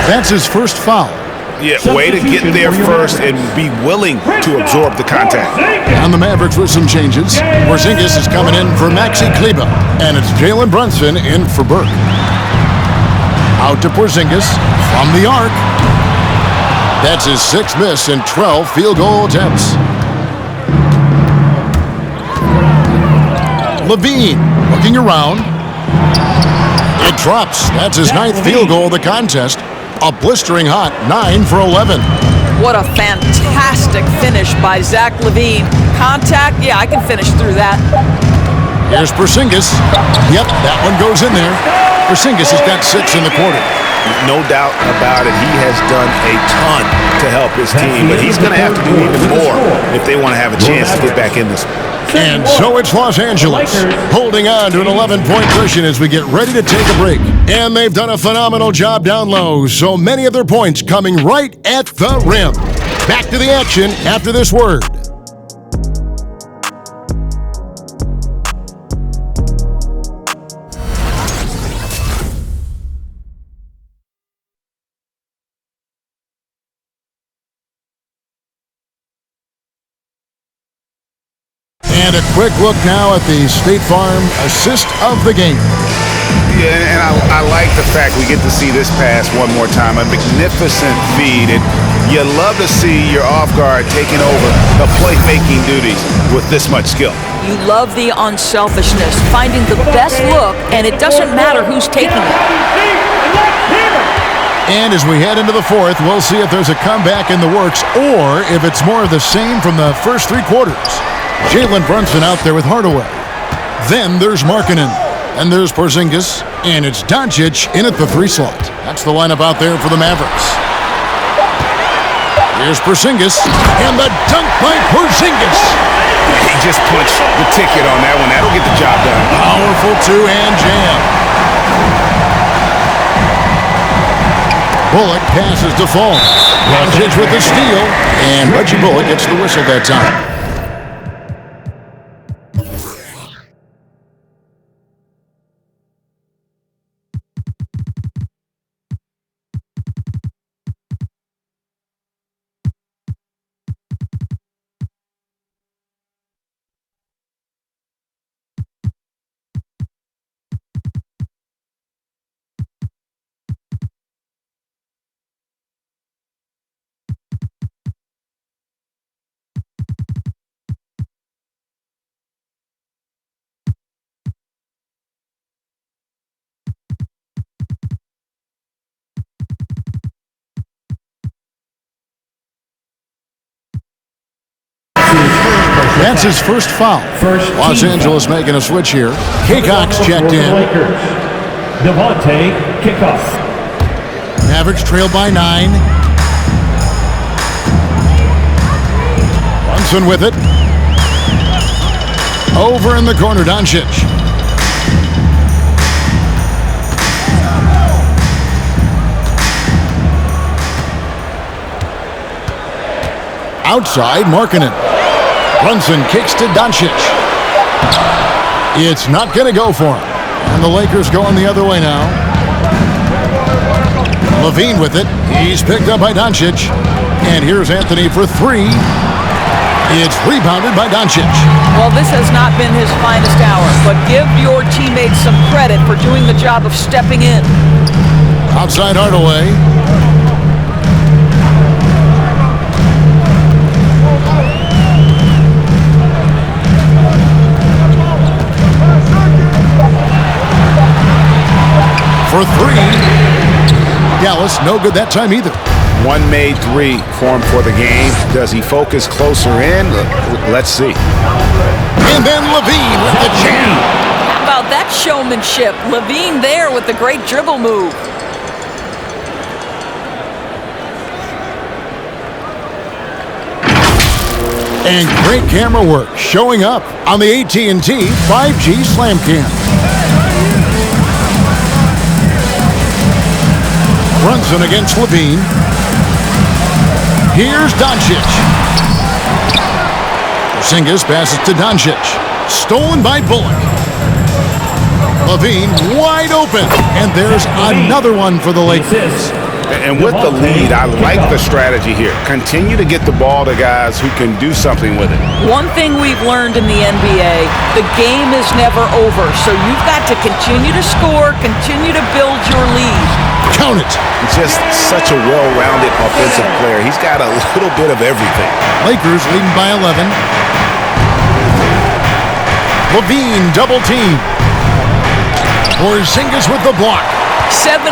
That's his first foul. Yeah, way to get there first and be willing to absorb the contact. And the Mavericks with some changes. Porzingis is coming in for Maxi Kleba. And it's Jalen Brunson in for Burke. Out to Porzingis from the arc. That's his 6th miss and 12 field goal attempts. Levine looking around. It drops. That's his 9th field goal of the contest. A blistering hot 9 for 11. What a fantastic finish by Zach LaVine. Contact, yeah, I can finish through that. Here's Porzingis. Yep, that one goes in there. Porzingis has got 6 in the quarter. No doubt about it. He has done a ton to help his team, but he's going to have to do even more if they want to have a chance to get back in this. And so it's Los Angeles holding on to an 11-point cushion as we get ready to take a break. And they've done a phenomenal job down low, so many of their points coming right at the rim. Back to the action after this word. And a quick look now at the State Farm assist of the game. Yeah, and I like the fact we get to see this pass one more time. A magnificent feed. And you love to see your off guard taking over the playmaking duties with this much skill. You love the unselfishness, finding the best look, and it doesn't matter who's taking it. And as we head into the fourth, we'll see if there's a comeback in the works or if it's more of the same from the first 3 quarters. Jalen Brunson out there with Hardaway. Then there's Markkanen. And there's Porzingis. And it's Doncic in at the 3 slot. That's the lineup out there for the Mavericks. Here's Porzingis. And the dunk by Porzingis. He just punched the ticket on that one. That'll get the job done. Powerful 2-hand jam. Bullock passes to Fall. Doncic with the steal. And Reggie Bullock gets the whistle that time. That's his first foul. Los Angeles making a switch here. Kaycock's checked in. Devontae kickoff. Mavericks trail by 9. Brunson with it. Over in the corner, Doncic. Outside, Markkanen. Brunson kicks to Doncic. It's not going to go for him. And the Lakers going the other way now. Levine with it. He's picked up by Doncic. And here's Anthony for 3. It's rebounded by Doncic. Well, this has not been his finest hour, but give your teammates some credit for doing the job of stepping in. Outside Hardaway. For 3. Dallas, no good that time either. One made 3 for him for the game. Does he focus closer in? Let's see. And then Levine with the jam. How about that showmanship? Levine there with the great dribble move. And great camera work showing up on the AT&T 5G Slam Cam. Brunson against Levine. Here's Doncic. Porzingis passes to Doncic. Stolen by Bullock. Levine wide open. And there's another one for the Lakers. And with the lead, I like the strategy here. Continue to get the ball to guys who can do something with it. One thing we've learned in the NBA, the game is never over. So you've got to continue to score, continue to build your lead. Count it. Just such a well-rounded offensive player. He's got a little bit of everything. Lakers leading by 11. Levine double team. Porzingis with the block. 7'6"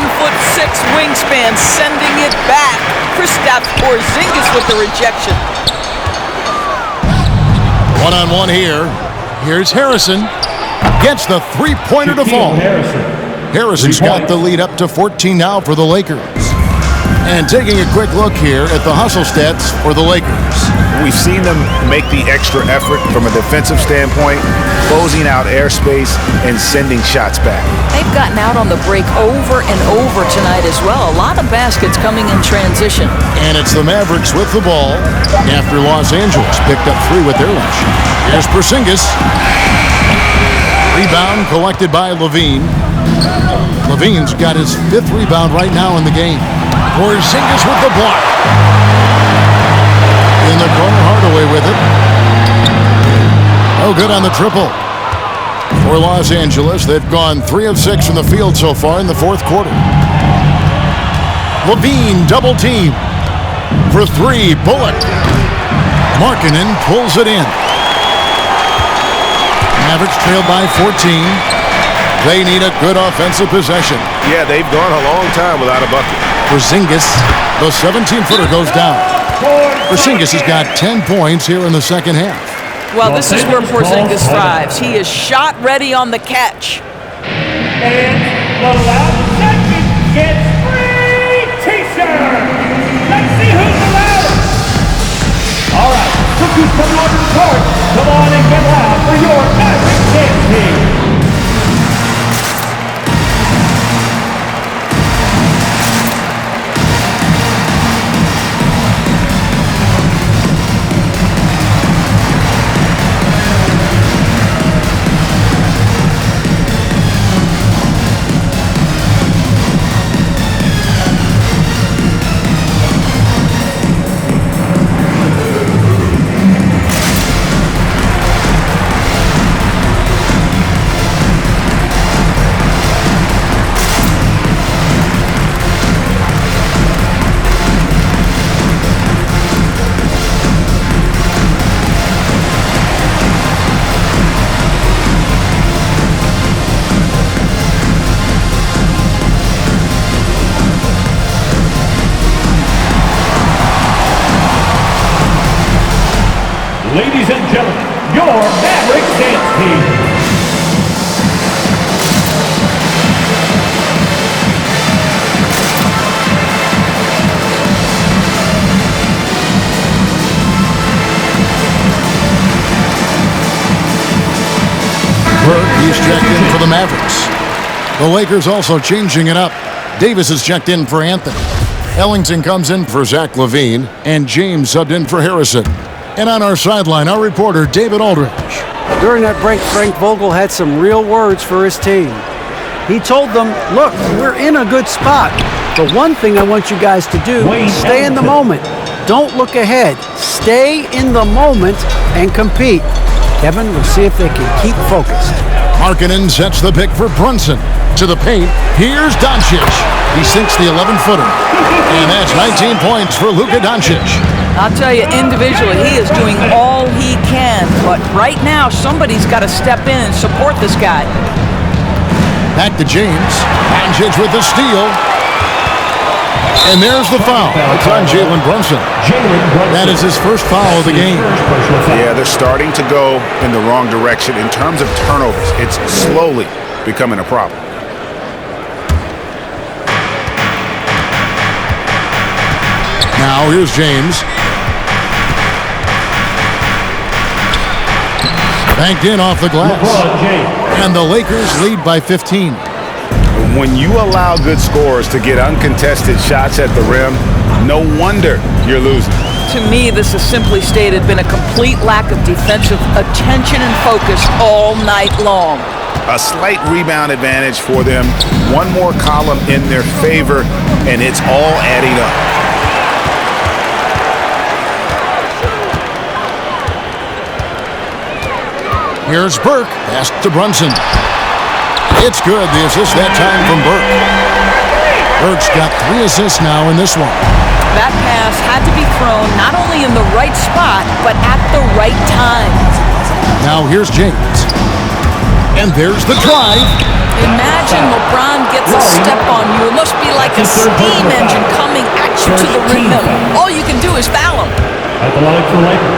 wingspan, sending it back. Kristaps Porzingis with the rejection. One-on-one here. Here's Harrison. Gets the three-pointer to fall. Harrison's got the lead up to 14 now for the Lakers. And taking a quick look here at the hustle stats for the Lakers. We've seen them make the extra effort from a defensive standpoint, closing out airspace and sending shots back. They've gotten out on the break over and over tonight as well. A lot of baskets coming in transition. And it's the Mavericks with the ball after Los Angeles picked up 3 with their lunch. Here's Porzingis. Rebound collected by Levine. Levine's got his 5th rebound right now in the game. Porzingis with the block. In the corner, Hardaway with it. Oh, good on the triple. For Los Angeles, they've gone 3 of 6 from the field so far in the 4th quarter. Levine double team. For 3, Bullock. Markkanen pulls it in. Mavericks trailed by 14. They need a good offensive possession. Yeah, they've gone a long time without a bucket. Porzingis, the 17-footer goes down. Porzingis has got 10 points here in the second half. Well, this is where Porzingis thrives. He is shot ready on the catch. And the loud second gets free t-shirt. Let's see who's the loudest. All right, cookies from Modern Court. Come on and get loud for your Maverick dance team. Ladies and gentlemen, your Mavericks dance team. Burke, he's checked in for the Mavericks. The Lakers also changing it up. Davis is checked in for Anthony. Ellington comes in for Zach LaVine, and James subbed in for Harrison. And on our sideline, our reporter, David Aldridge. During that break, Frank Vogel had some real words for his team. He told them, look, we're in a good spot. The one thing I want you guys to do is stay in the moment. Don't look ahead. Stay in the moment and compete. Kevin, we'll see if they can keep focused. Markkanen sets the pick for Brunson. To the paint, here's Doncic. He sinks the 11-footer. And that's 19 points for Luka Doncic. I'll tell you, individually, he is doing all he can. But right now, somebody's got to step in and support this guy. Back to James. Doncic with the steal. And there's the foul. It's on Jalen Brunson. That is his first foul of the game. Yeah, they're starting to go in the wrong direction in terms of turnovers. It's slowly becoming a problem. Now here's James. Banked in off the glass. And the Lakers lead by 15. When you allow good scorers to get uncontested shots at the rim, no wonder you're losing. To me, this has simply stated been a complete lack of defensive attention and focus all night long. A slight rebound advantage for them. One more column in their favor, and it's all adding up. Here's Burke. Pass to Brunson. It's good. The assist that time from Burke. Burke's got 3 assists now in this one. That pass had to be thrown not only in the right spot, but at the right time. Now here's James. And there's the drive. Imagine LeBron gets a step on you. It must be like a steam engine coming at you to the rim. All you can do is foul him. At the line for Lakers,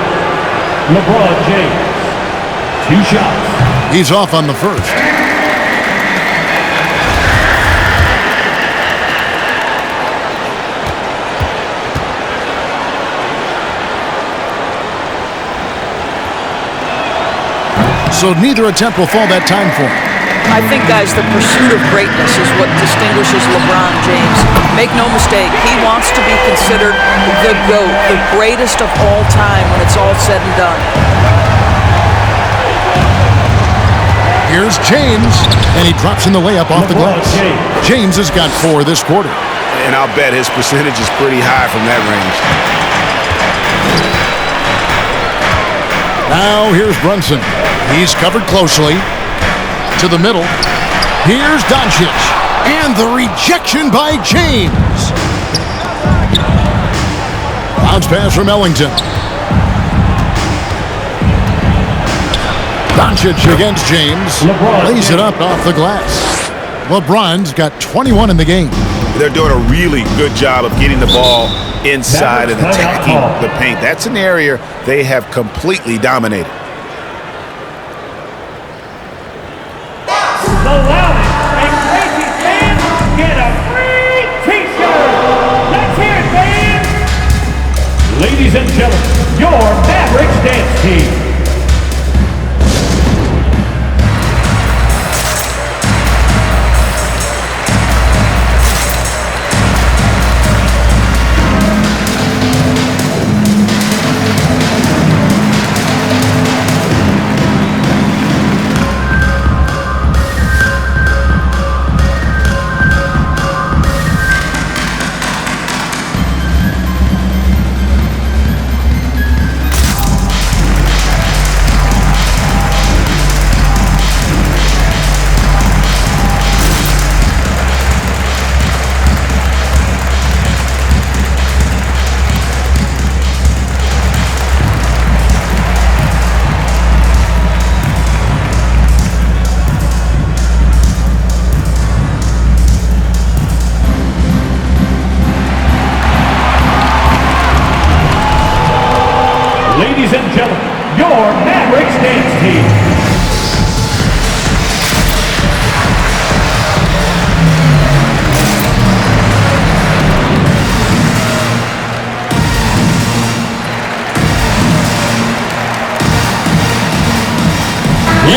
LeBron James. 2 shots. He's off on the first. So neither attempt will fall that time for him. I think, guys, the pursuit of greatness is what distinguishes LeBron James. Make no mistake, he wants to be considered the GOAT, the greatest of all time when it's all said and done. Here's James, and he drops in the layup off the glass. James has got 4 this quarter. And I'll bet his percentage is pretty high from that range. Now here's Brunson. He's covered closely. To the middle. Here's Doncic. And the rejection by James. Bounce pass from Ellington. Doncic against James. Lays it up off the glass. LeBron's got 21 in the game. They're doing a really good job of getting the ball inside and attacking the paint. That's an area they have completely dominated. The loudest and crazy fans get a free T-shirt. Let's hear it, fans. Ladies and gentlemen, your Mavericks dance team.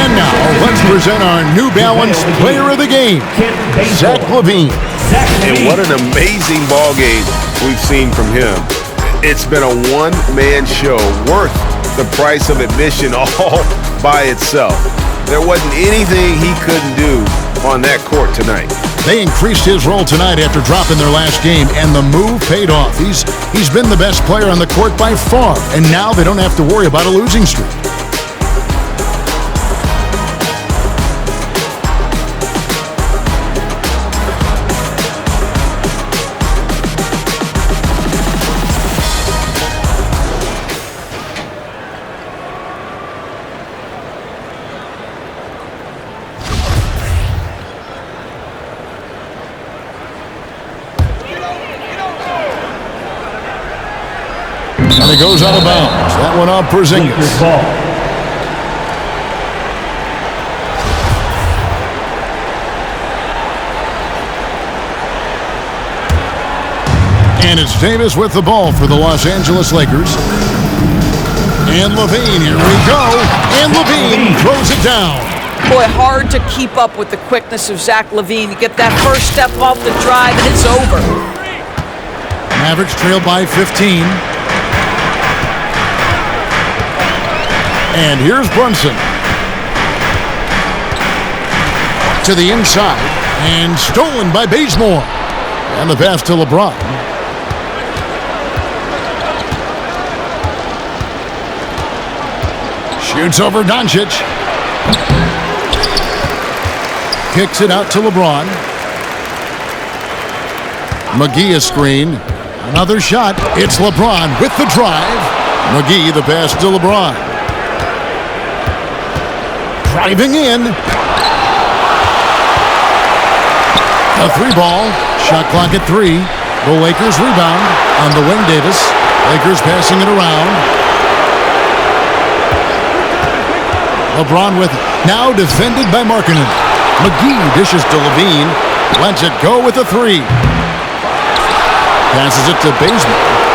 And now, let's present our New Balance Player of the Game, Zach LaVine. And what an amazing ball game we've seen from him. It's been a one-man show worth the price of admission all by itself. There wasn't anything he couldn't do on that court tonight. They increased his role tonight after dropping their last game, and the move paid off. He's been the best player on the court by far, and now they don't have to worry about a losing streak. And it goes out of bounds. That one off Porzingis. And it's Davis with the ball for the Los Angeles Lakers. And LaVine, here we go. And LaVine throws it down. Boy, hard to keep up with the quickness of Zach LaVine. You get that first step off the drive, and it's over. Mavericks trail by 15. And here's Brunson. To the inside. And stolen by Bazemore. And the pass to LeBron. Shoots over Doncic. Kicks it out to LeBron. McGee a screen. Another shot. It's LeBron with the drive. McGee the pass to LeBron. Driving in. A three ball. Shot clock at 3. The Lakers rebound. On the wing, Davis. Lakers passing it around. LeBron with it. Now defended by Markkanen. McGee dishes to LaVine. Lets it go with a 3. Passes it to Bazemore.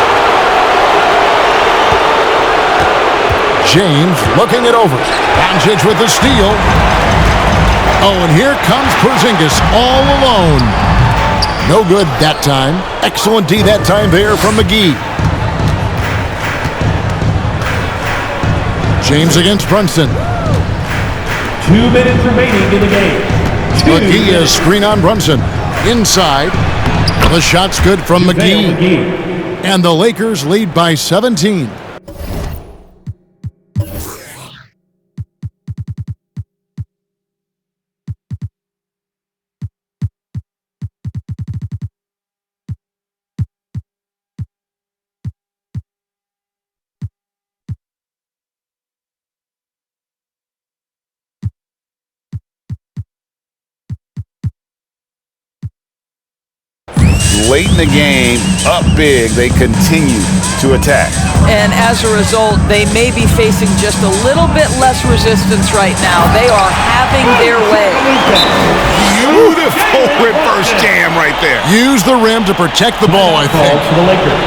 James looking it over. Doncic with the steal. Oh, and here comes Porzingis all alone. No good that time. Excellent D that time there from McGee. James against Brunson. 2 minutes remaining in the game. McGee is screen on Brunson. Inside. The shot's good from McGee. And the Lakers lead by 17. Late in the game, up big, they continue to attack. And as a result, they may be facing just a little bit less resistance right now. They are having their way. Beautiful reverse jam right there. Use the rim to protect the ball, I think. For the Lakers.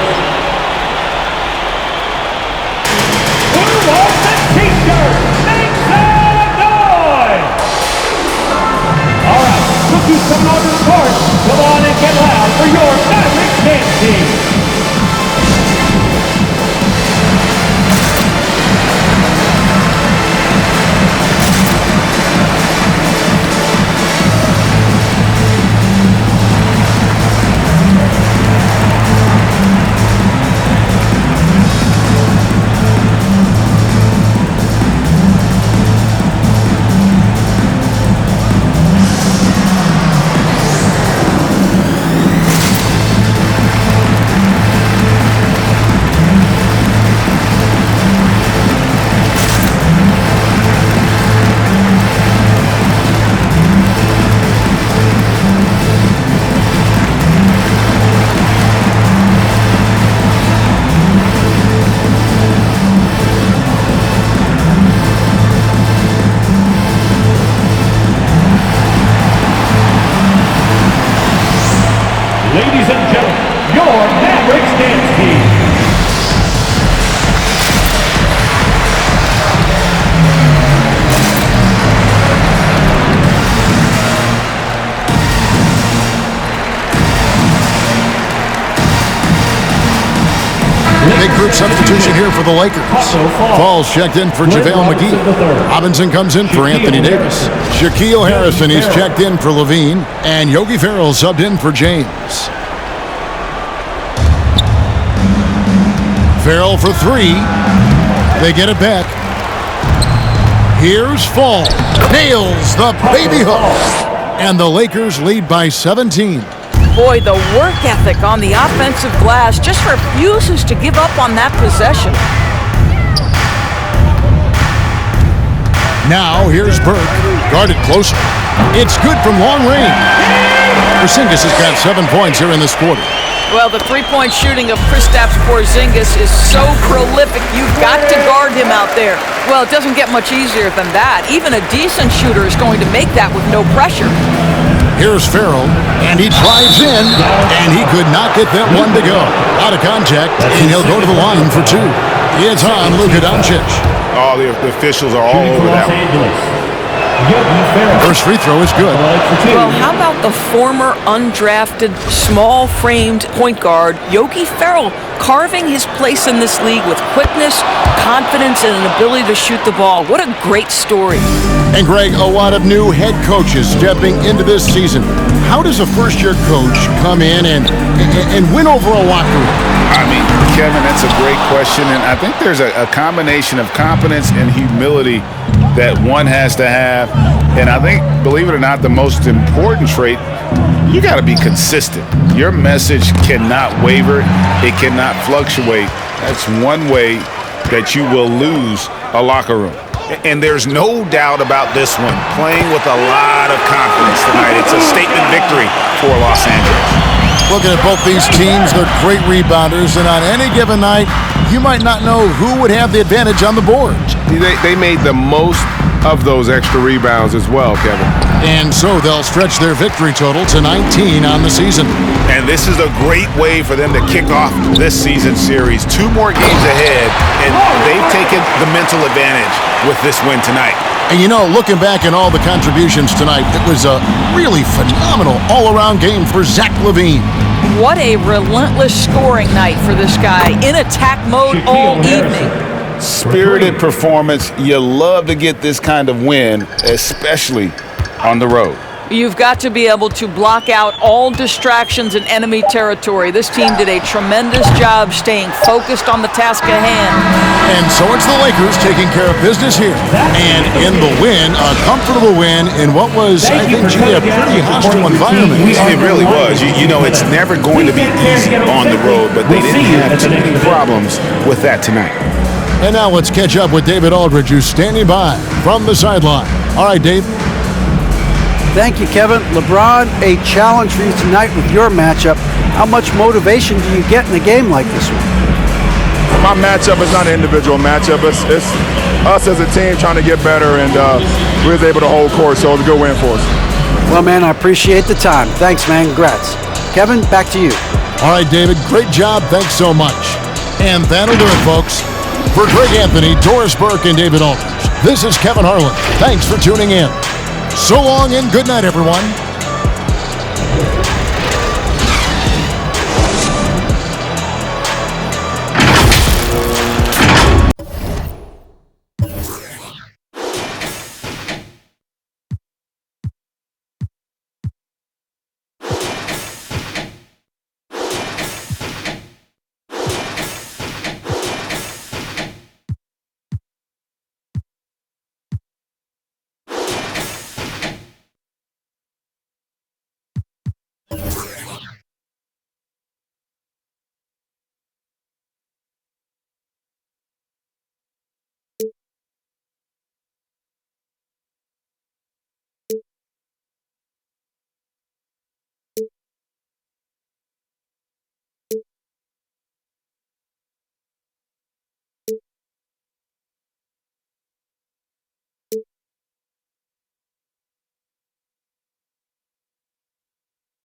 Who wants the t-shirt? Make some noise! All right, rookies coming onto the court. Come on and get loud for your Mavericks dance team. substitution here for the Lakers. Falls checked in for JaVale McGee. Robinson comes in for Anthony Davis. Shaquille Harrison, he's checked in for Levine. And Yogi Ferrell subbed in for James. Ferrell for three. They get it back. Here's Fall. Nails the baby hook. And the Lakers lead by 17. Boy, the work ethic on the offensive glass just refuses to give up on that possession. Now here's Burke. Guarded closer. It's good from long range. Porzingis has got 7 points here in this quarter. Well, the three-point shooting of Kristaps Porzingis is so prolific. You've got to guard him out there. Well, it doesn't get much easier than that. Even a decent shooter is going to make that with no pressure. Here's Ferrell, and he drives in, and he could not get that one to go. Out of contact, and he'll go to the line for two. It's on Luka Doncic. All the officials are all over that one. First free throw is good. Well, how about the former undrafted, small-framed point guard, Yogi Ferrell, carving his place in this league with quickness, confidence, and an ability to shoot the ball. What a great story. And Greg, a lot of new head coaches stepping into this season. How does a first-year coach come in and win over a locker room? I mean, Kevin, that's a great question, and I think there's a combination of confidence and humility that one has to have. And I think, believe it or not, the most important trait, you got to be consistent. Your message cannot waver. It cannot fluctuate. That's one way that you will lose a locker room. And there's no doubt about this one. Playing with a lot of confidence tonight. It's a statement victory for Los Angeles. Looking at both these teams, they're great rebounders, and on any given night, you might not know who would have the advantage on the board. They made the most of those extra rebounds as well, Kevin. And so they'll stretch their victory total to 19 on the season. And this is a great way for them to kick off this season series. 2 more games ahead, and they've taken the mental advantage with this win tonight. And you know, looking back at all the contributions tonight, it was a really phenomenal all-around game for Zach LaVine. What a relentless scoring night for this guy, in attack mode all evening. Spirited performance. You love to get this kind of win, especially on the road. You've got to be able to block out all distractions in enemy territory. This team did a tremendous job staying focused on the task at hand. And so it's the Lakers taking care of business here. And in the win, a comfortable win in what was, I think, a pretty hostile environment. It really was. You know, it's never going to be easy on the road, but they didn't have too many problems with that tonight. And now let's catch up with David Aldridge, who's standing by from the sideline. All right, Dave. Thank you, Kevin. LeBron, a challenge for you tonight with your matchup. How much motivation do you get in a game like this one? My matchup is not an individual matchup. It's us as a team trying to get better, and we was able to hold court, so it was a good win for us. Well, man, I appreciate the time. Thanks, man. Congrats. Kevin, back to you. All right, David, great job. Thanks so much. And that'll do it, folks. For Greg Anthony, Doris Burke, and David Aldridge, this is Kevin Harlan. Thanks for tuning in. So long and good night, everyone.